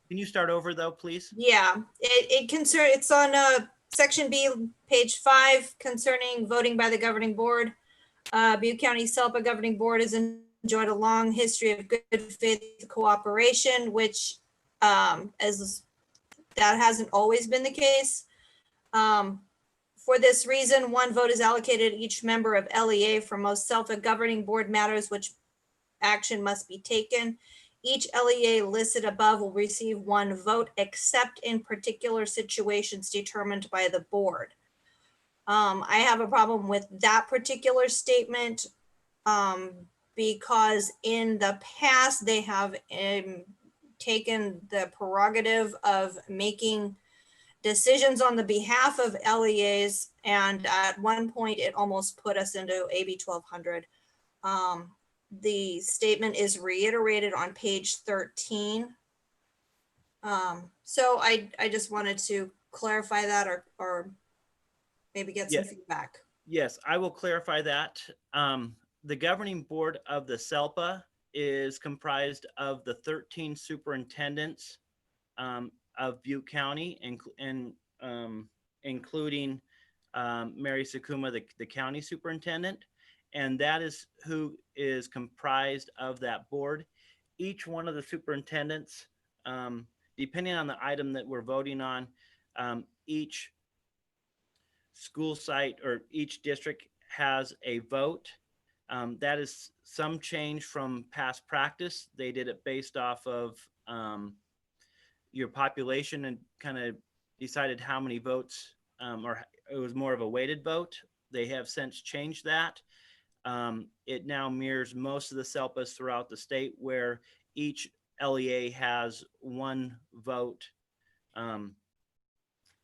can you start over though, please? Yeah, it's on section B, page 5, concerning voting by the governing board. Butte County SELPA governing board has enjoyed a long history of good faith cooperation, which as that hasn't always been the case. For this reason, 1 vote is allocated each member of LEA for most SELPA governing board matters which action must be taken. Each LEA listed above will receive 1 vote, except in particular situations determined by the board. I have a problem with that particular statement because in the past they have taken the prerogative of making decisions on the behalf of LEAs, and at one point it almost put us into AB 1200. The statement is reiterated on page 13. So I just wanted to clarify that or maybe get some feedback. Yes, I will clarify that. The governing board of the SELPA is comprised of the 13 superintendents of Butte County, and including Mary Sakuma, the county superintendent. And that is who is comprised of that board. Each one of the superintendents, depending on the item that we're voting on, each school site or each district has a vote. That is some change from past practice. They did it based off of your population and kind of decided how many votes, or it was more of a weighted vote. They have since changed that. It now mirrors most of the SELPAs throughout the state, where each LEA has 1 vote.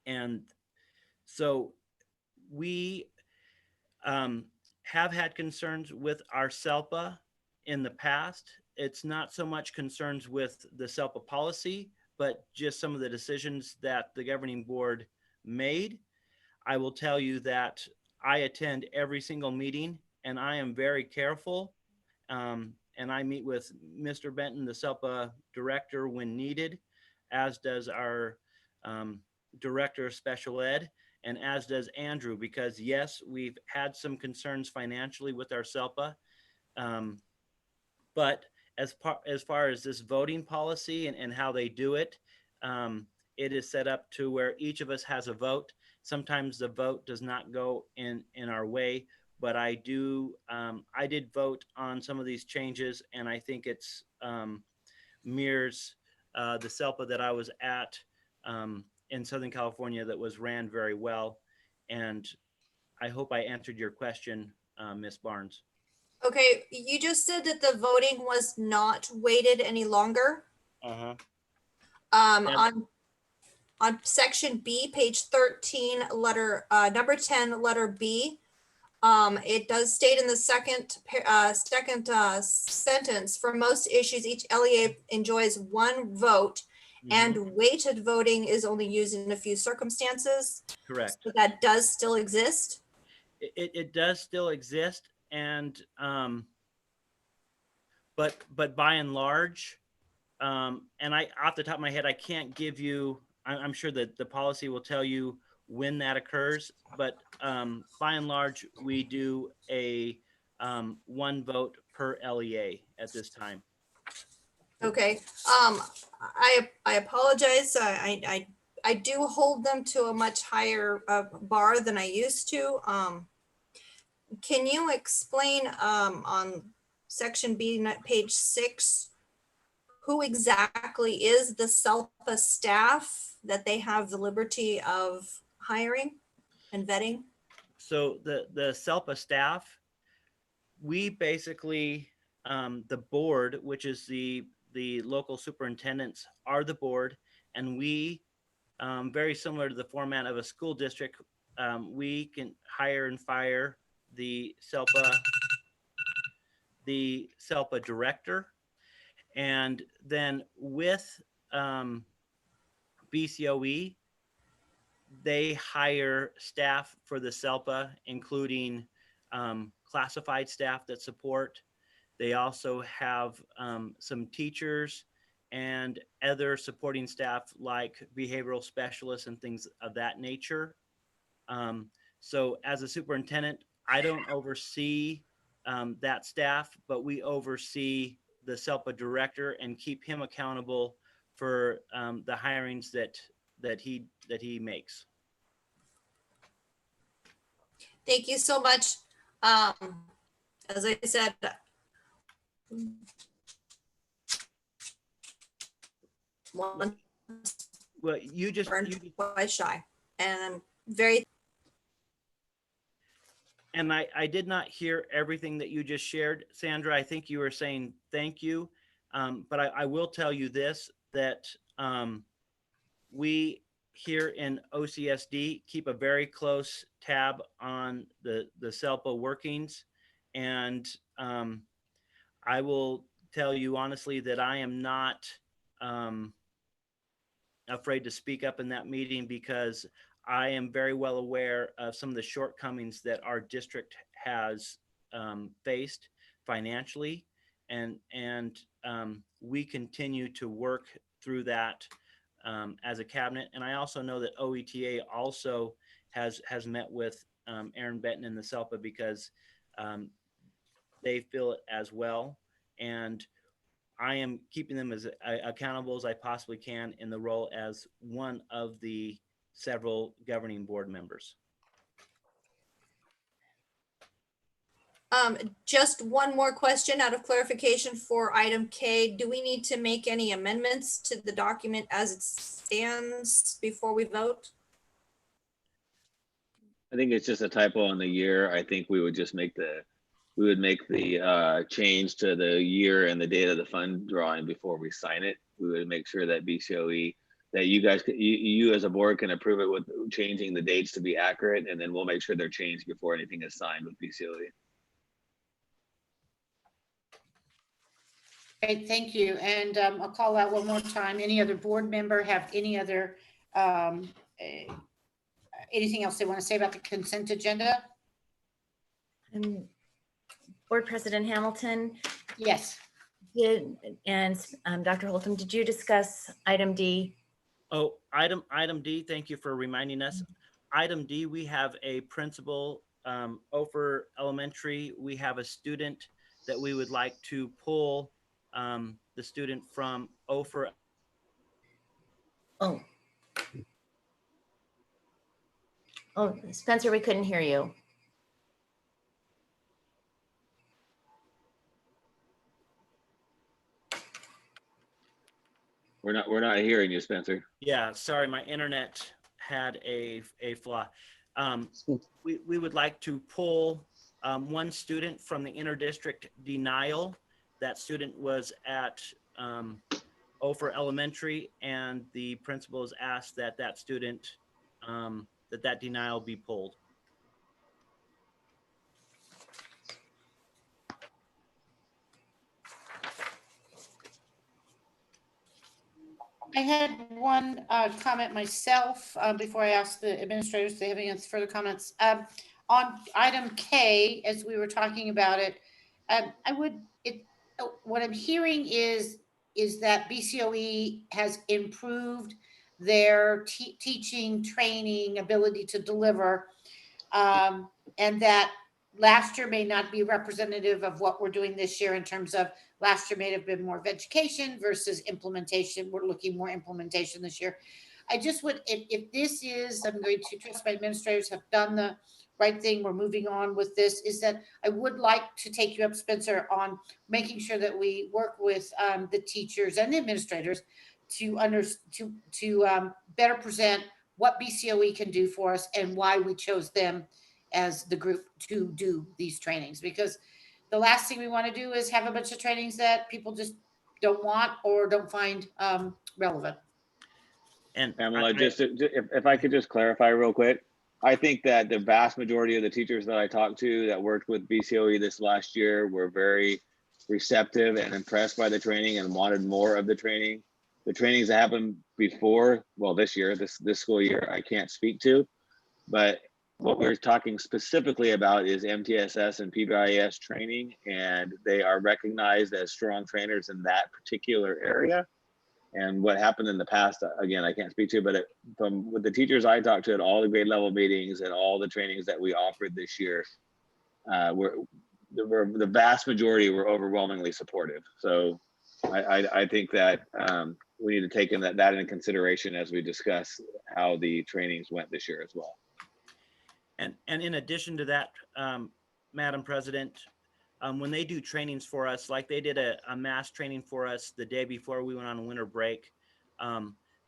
And so we have had concerns with our SELPA in the past. It's not so much concerns with the SELPA policy, but just some of the decisions that the governing board made. I will tell you that I attend every single meeting and I am very careful. And I meet with Mr. Benton, the SELPA director, when needed, as does our director of special ed, and as does Andrew, because yes, we've had some concerns financially with our SELPA. But as far as this voting policy and how they do it, it is set up to where each of us has a vote. Sometimes the vote does not go in our way, but I did vote on some of these changes, and I think it's mirrors the SELPA that I was at in Southern California that was ran very well. And I hope I answered your question, Ms. Barnes. Okay, you just said that the voting was not weighted any longer. Uh-huh. On section B, page 13, letter number 10, letter B, it does state in the second sentence, for most issues, each LEA enjoys 1 vote, and weighted voting is only used in a few circumstances. Correct. So that does still exist? It does still exist, and but by and large, and I, off the top of my head, I can't give you, I'm sure that the policy will tell you when that occurs, but by and large, we do a 1 vote per LEA at this time. Okay, I apologize. I do hold them to a much higher bar than I used to. Can you explain on section B, page 6, who exactly is the SELPA staff that they have the liberty of hiring and vetting? So the SELPA staff, we basically, the board, which is the the local superintendents are the board, and we, very similar to the format of a school district, we can hire and fire the SELPA director. And then with BCOE, they hire staff for the SELPA, including classified staff that support. They also have some teachers and other supporting staff like behavioral specialists and things of that nature. So as a superintendent, I don't oversee that staff, but we oversee the SELPA director and keep him accountable for the hirings that he makes. Thank you so much. As I said, one Well, you just twice shy, and I'm very. And I did not hear everything that you just shared, Sandra. I think you were saying thank you. But I will tell you this, that we here in OCSD keep a very close tab on the SELPA workings. And I will tell you honestly that I am not afraid to speak up in that meeting, because I am very well aware of some of the shortcomings that our district has faced financially, and we continue to work through that as a cabinet. And I also know that OETA also has met with Aaron Benton and the SELPA, because they feel it as well. And I am keeping them as accountable as I possibly can in the role as one of the several governing board members. Just one more question out of clarification for item K. Do we need to make any amendments to the document as it stands before we vote? I think it's just a typo on the year. I think we would just make the change to the year and the date of the fund drawing before we sign it. We would make sure that BCOE, that you guys, you as a board can approve it with changing the dates to be accurate, and then we'll make sure they're changed before anything is signed with BCOE. Great, thank you. And I'll call out one more time. Any other board member have any other, anything else they want to say about the consent agenda? Board President Hamilton, Yes. and Dr. Holcomb, did you discuss item D? Oh, item D, thank you for reminding us. Item D, we have a principal, Ophir Elementary. We have a student that we would like to pull the student from Ophir. Oh, Spencer, we couldn't hear you. We're not hearing you, Spencer. Yeah, sorry, my internet had a flaw. We would like to pull one student from the interdistrict denial. That student was at Ophir Elementary, and the principal has asked that that student, that denial be pulled. I had one comment myself before I asked the administrators if they have any further comments. On item K, as we were talking about it, what I'm hearing is that BCOE has improved their teaching, training, ability to deliver, and that last year may not be representative of what we're doing this year in terms of last year may have been more of education versus implementation. We're looking more implementation this year. I just would, if this is, I'm going to trust my administrators have done the right thing, we're moving on with this, is that I would like to take you up, Spencer, on making sure that we work with the teachers and the administrators to better present what BCOE can do for us and why we chose them as the group to do these trainings. Because the last thing we want to do is have a bunch of trainings that people just don't want or don't find relevant. And Pamela, if I could just clarify real quick, I think that the vast majority of the teachers that I talked to that worked with BCOE this last year were very receptive and impressed by the training and wanted more of the training. The trainings that happened before, well, this year, this school year, I can't speak to, but what we're talking specifically about is MTSS and PBIS training, and they are recognized as strong trainers in that particular area. And what happened in the past, again, I can't speak to, but from with the teachers I talked to at all the grade level meetings and all the trainings that we offered this year, the vast majority were overwhelmingly supportive. So I think that we need to take that into consideration as we discuss how the trainings went this year as well. And in addition to that, Madam President, when they do trainings for us, like they did a mass training for us the day before we went on winter break,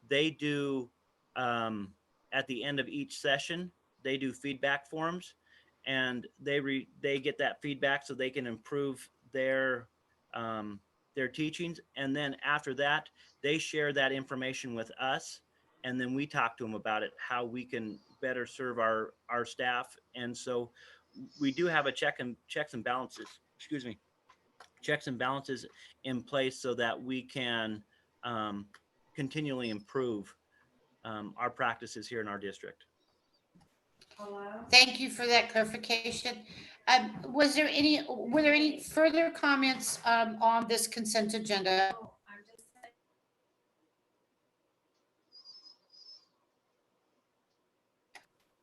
they do, at the end of each session, they do feedback forms, and they get that feedback so they can improve their teachings. And then after that, they share that information with us, and then we talk to them about it, how we can better serve our staff. And so we do have a checks and balances in place so that we can continually improve our practices here in our district. Thank you for that clarification. Were there any further comments on this consent agenda?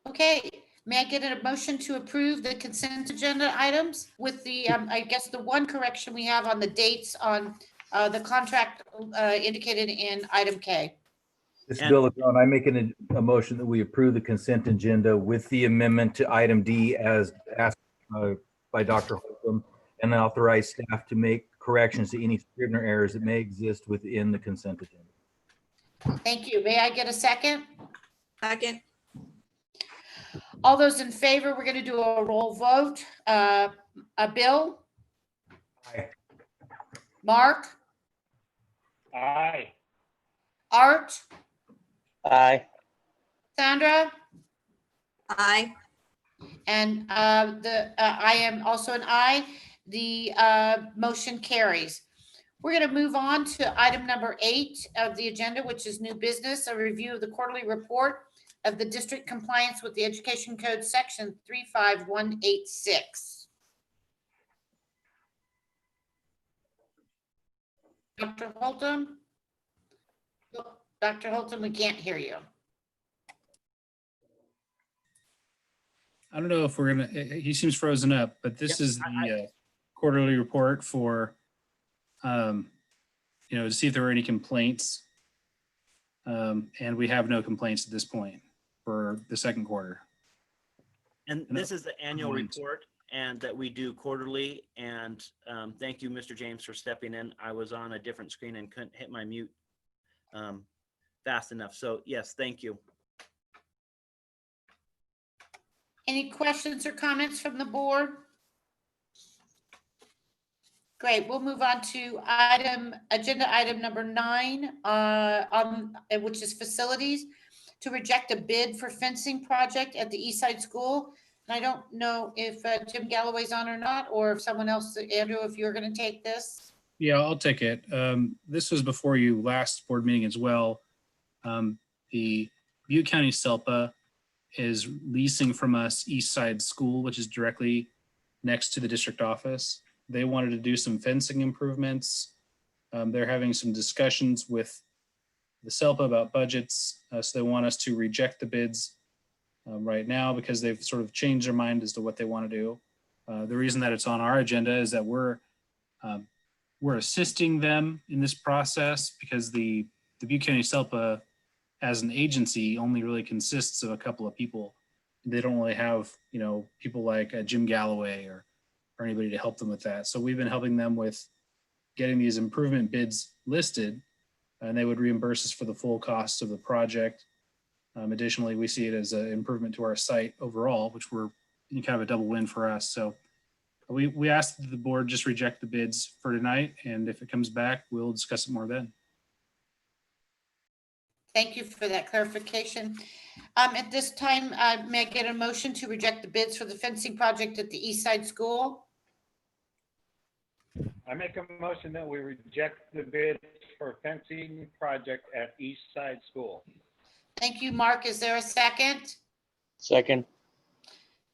Okay, may I get a motion to approve the consent agenda items with the, I guess the one correction we have on the dates on the contract indicated in item K. This is Bill LeGrone. I'm making a motion that we approve the consent agenda with the amendment to item D as asked by Dr. Holcomb, and authorize staff to make corrections to any Scrivener errors that may exist within the consent agenda. Thank you. May I get a second? Second. All those in favor, we're going to do a roll vote. Bill? Aye. Mark? Aye. Art? Aye. Sandra? Aye. And I am also an aye. The motion carries. We're going to move on to item number 8 of the agenda, which is new business, a review of the quarterly report of the district compliance with the Education Code section 35186. Dr. Holcomb? Dr. Holcomb, we can't hear you. I don't know if we're gonna, he seems frozen up, but this is the quarterly report for, to see if there were any complaints. And we have no complaints at this point for the second quarter. And this is the annual report and that we do quarterly. And thank you, Mr. James, for stepping in. I was on a different screen and couldn't hit my mute fast enough. So yes, thank you. Any questions or comments from the board? Great, we'll move on to agenda item number 9, which is facilities, to reject a bid for fencing project at the East Side School. And I don't know if Jim Galloway's on or not, or if someone else, Andrew, if you're going to take this. Yeah, I'll take it. This was before you last board meeting as well. The Butte County SELPA is leasing from us East Side School, which is directly next to the district office. They wanted to do some fencing improvements. They're having some discussions with the SELPA about budgets. So they want us to reject the bids right now because they've sort of changed their mind as to what they want to do. The reason that it's on our agenda is that we're assisting them in this process because the Butte County SELPA as an agency only really consists of a couple of people. They don't really have, people like Jim Galloway or anybody to help them with that. So we've been helping them with getting these improvement bids listed, and they would reimburse us for the full cost of the project. Additionally, we see it as an improvement to our site overall, which we're kind of a double win for us. So We asked that the board just reject the bids for tonight, and if it comes back, we'll discuss it more then. Thank you for that clarification. At this time, may I get a motion to reject the bids for the fencing project at the East Side School? I make a motion that we reject the bids for fencing project at East Side School. Thank you, Mark. Is there a second? Second.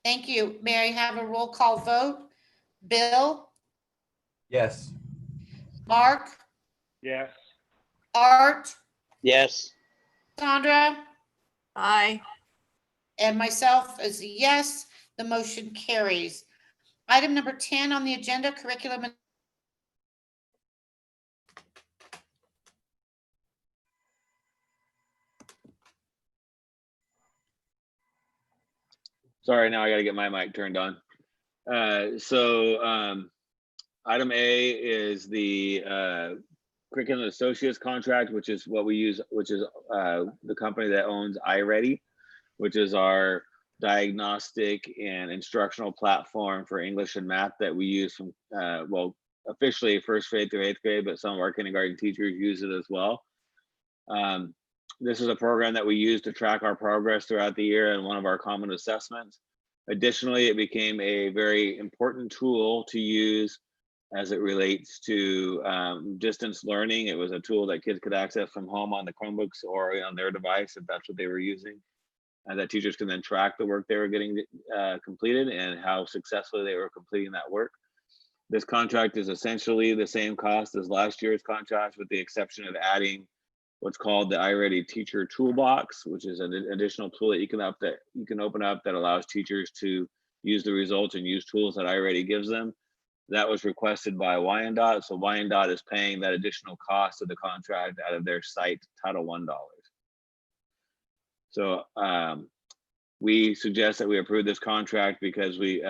Thank you. May I have a roll call vote? Bill, Yes. Mark, Yes. Art, Yes. Sandra, Aye. and myself as a yes. The motion carries. Item number 10 on the agenda, curriculum. Sorry, now I got to get my mic turned on. Item A is the Curriculum Associates contract, which is what we use, which is the company that owns iReady, which is our diagnostic and instructional platform for English and math that we use from, well, officially first grade through eighth grade, but some of our kindergarten teachers use it as well. This is a program that we use to track our progress throughout the year and one of our common assessments. Additionally, it became a very important tool to use as it relates to distance learning. It was a tool that kids could access from home on the Chromebooks or on their device if that's what they were using. And that teachers can then track the work they were getting completed and how successfully they were completing that work. This contract is essentially the same cost as last year's contract, with the exception of adding what's called the iReady Teacher Toolbox, which is an additional tool that you can open up that allows teachers to use the results and use tools that iReady gives them. That was requested by Wyandotte, so Wyandotte is paying that additional cost of the contract out of their site Title I dollars. So we suggest that we approve this contract because we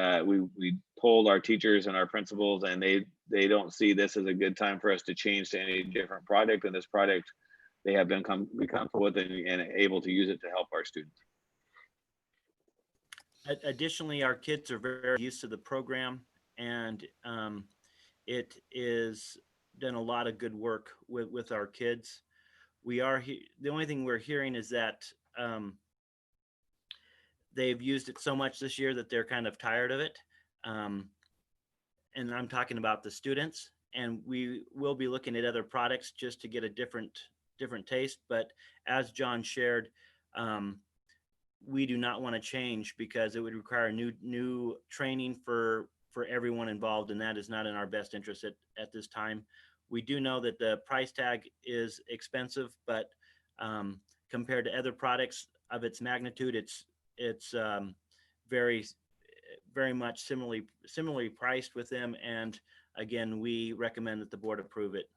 polled our teachers and our principals, and they don't see this as a good time for us to change to any different product. And this product, they have become comfortable with it and able to use it to help our students. Additionally, our kids are very used to the program, and it is done a lot of good work with our kids. The only thing we're hearing is that they've used it so much this year that they're kind of tired of it. And I'm talking about the students, and we will be looking at other products just to get a different taste. But as John shared, we do not want to change because it would require new training for everyone involved, and that is not in our best interest at this time. We do know that the price tag is expensive, but compared to other products of its magnitude, it's very, very much similarly priced with them. And again, we recommend that the board approve it.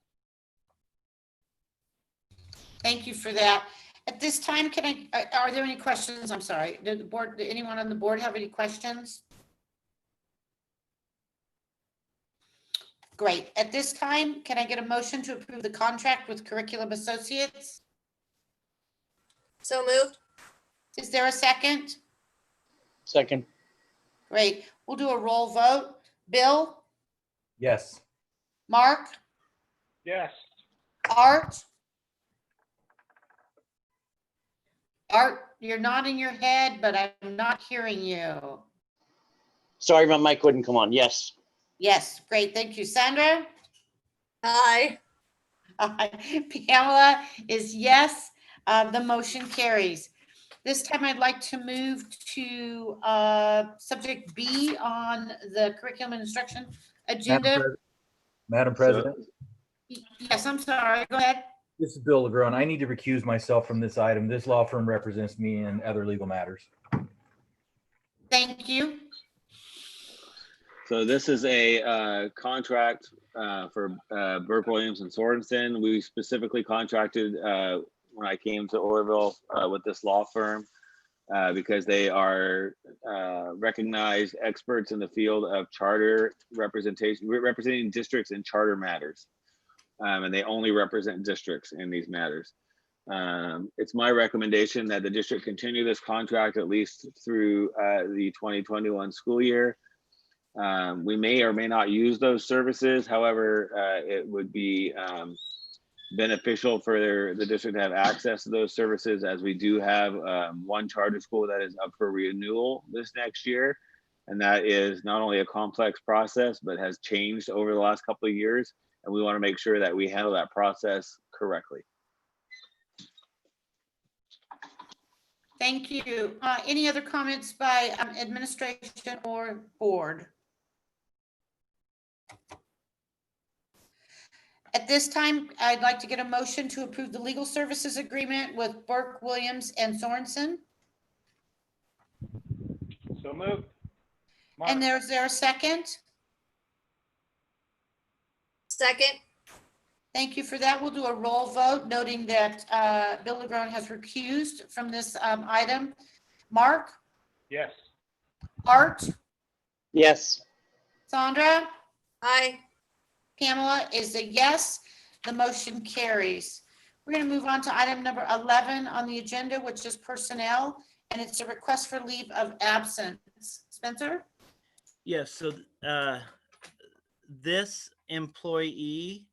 Thank you for that. At this time, are there any questions? I'm sorry. Did anyone on the board have any questions? Great. At this time, can I get a motion to approve the contract with Curriculum Associates? So moved. Is there a second? Second. Great. We'll do a roll vote. Bill, Yes. Mark, Yes. Art? Art, you're nodding your head, but I'm not hearing you. Sorry, my mic wouldn't come on. Yes. Yes, great. Thank you. Sandra? Aye. Pamela is yes. The motion carries. This time I'd like to move to subject B on the curriculum and instruction agenda. Madam President, Yes, I'm sorry. Go ahead. this is Bill LeGrone. I need to recuse myself from this item. This law firm represents me in other legal matters. Thank you. So this is a contract for Burke, Williams, and Sorensen. We specifically contracted when I came to Oroville with this law firm because they are recognized experts in the field of charter representation, representing districts in charter matters. And they only represent districts in these matters. It's my recommendation that the district continue this contract at least through the 2021 school year. We may or may not use those services. However, it would be beneficial for the district to have access to those services, as we do have one charter school that is up for renewal this next year. And that is not only a complex process, but has changed over the last couple of years. And we want to make sure that we handle that process correctly. Thank you. Any other comments by administration or board? At this time, I'd like to get a motion to approve the legal services agreement with Burke, Williams, and Sorensen. So moved. Mark. And there's there a second? Second. Thank you for that. We'll do a roll vote, noting that Bill LeGrone has recused from this item. Mark, Yes. Art, Yes. Sandra, Aye. Pamela is a yes. The motion carries. We're going to move on to item number 11 on the agenda, which is personnel, and it's a request for leave of absence. Spencer? Yes, so this employee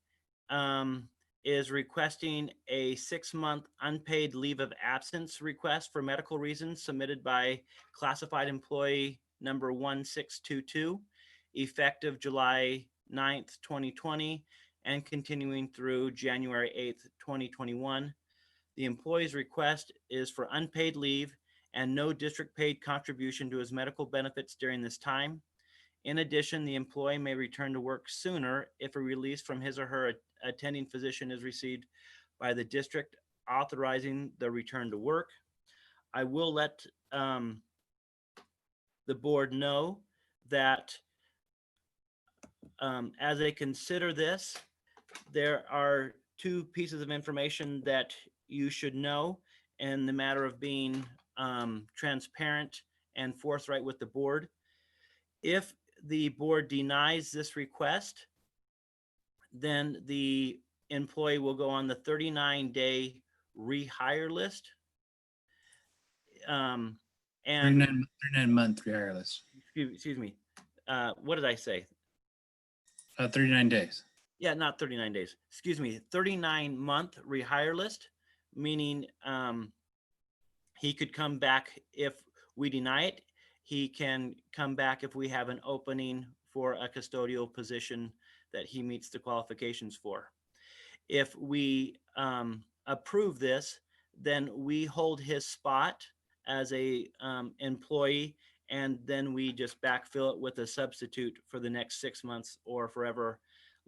is requesting a 6-month unpaid leave of absence request for medical reasons submitted by classified employee number 1622, effective July 9th, 2020, and continuing through January 8th, 2021. The employee's request is for unpaid leave and no district paid contribution to his medical benefits during this time. In addition, the employee may return to work sooner if a release from his or her attending physician is received by the district authorizing the return to work. I will let the board know that as they consider this, there are 2 pieces of information that you should know in the matter of being transparent and forthright with the board. If the board denies this request, then the employee will go on the 39-day rehire list. And 39-month rehire list. excuse me, what did I say? 39 days. Yeah, not 39 days. Excuse me, 39-month rehire list, meaning he could come back if we deny it. He can come back if we have an opening for a custodial position that he meets the qualifications for. If we approve this, then we hold his spot as a employee, and then we just backfill it with a substitute for the next 6 months or forever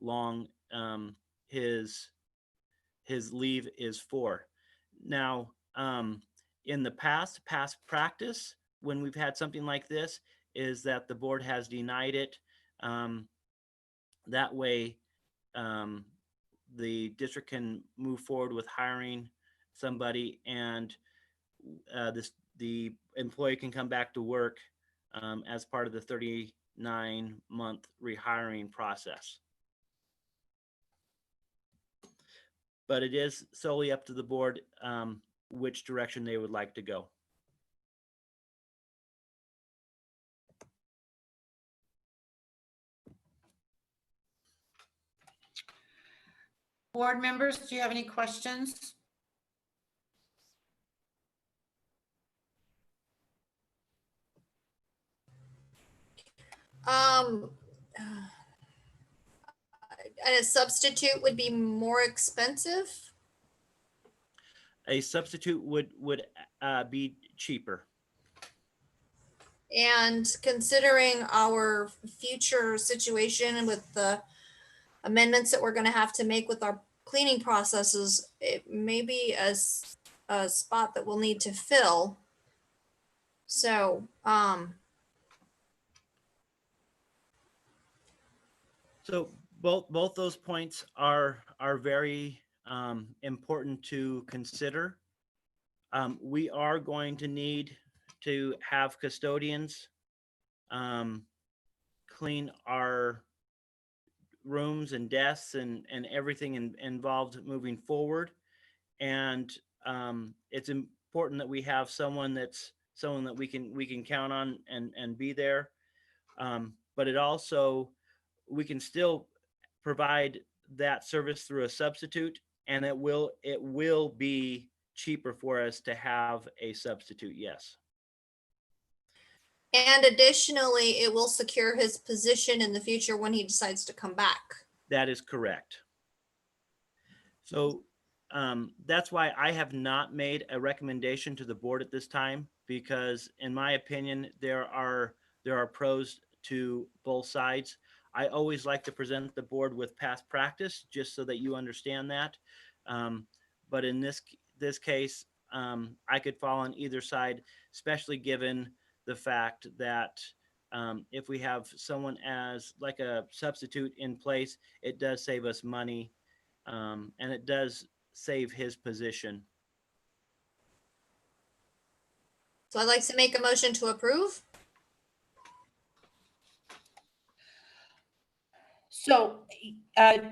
long his leave is for. Now, in the past practice, when we've had something like this, is that the board has denied it. That way, the district can move forward with hiring somebody, and the employee can come back to work as part of the 39-month rehiring process. But it is solely up to the board which direction they would like to go. Board members, do you have any questions? And a substitute would be more expensive? A substitute would be cheaper. And considering our future situation with the amendments that we're going to have to make with our cleaning processes, it may be a spot that we'll need to fill. So, So both those points are very important to consider. We are going to need to have custodians clean our rooms and desks and everything involved moving forward. And it's important that we have someone that we can count on and be there. but it also, we can still provide that service through a substitute, and it will be cheaper for us to have a substitute, yes. And additionally, it will secure his position in the future when he decides to come back. That is correct. So that's why I have not made a recommendation to the board at this time, because in my opinion, there are pros to both sides. I always like to present the board with past practice, just so that you understand that. But in this case, I could fall on either side, especially given the fact that if we have someone as like a substitute in place, it does save us money, and it does save his position. So I'd like to make a motion to approve. So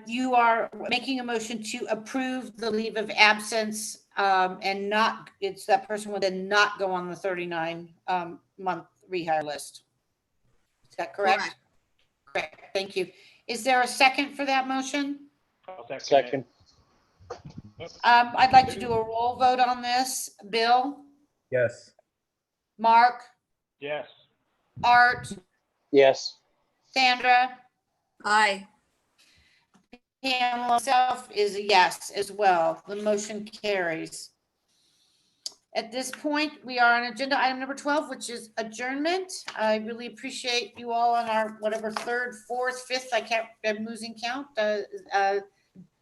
you are making a motion to approve the leave of absence and not, it's that person would then not go on the 39-month rehire list. Is that correct? Correct. Thank you. Is there a second for that motion? I'll second it. Second. I'd like to do a roll vote on this. Bill, Yes. Mark, Yes. Art, Yes. Sandra, Aye. Pamela, self is a yes as well. The motion carries. At this point, we are on agenda item number 12, which is adjournment. I really appreciate you all on our whatever third, fourth, fifth, I'm losing count,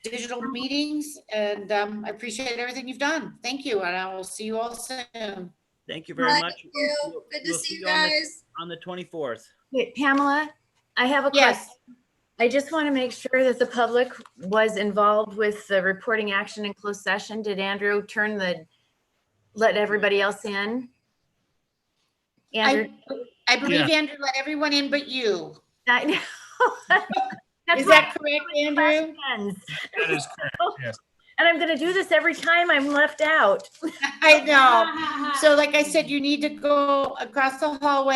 digital meetings. And I appreciate everything you've done. Thank you. And I will see you all soon. Thank you very much. Thank you. Good to We'll see you on the- guys. On the 24th. Wait, Pamela, I have a Yes. question. I just want to make sure that the public was involved with the reporting action in closed session. Did Andrew let everybody else in? Andrew? I believe Andrew let everyone in but you. I know. That's Is why that correct, Andrew? questions. That is correct, yes. And I'm going to do this every time I'm left out. I know. So like I said, you need to go across the hallway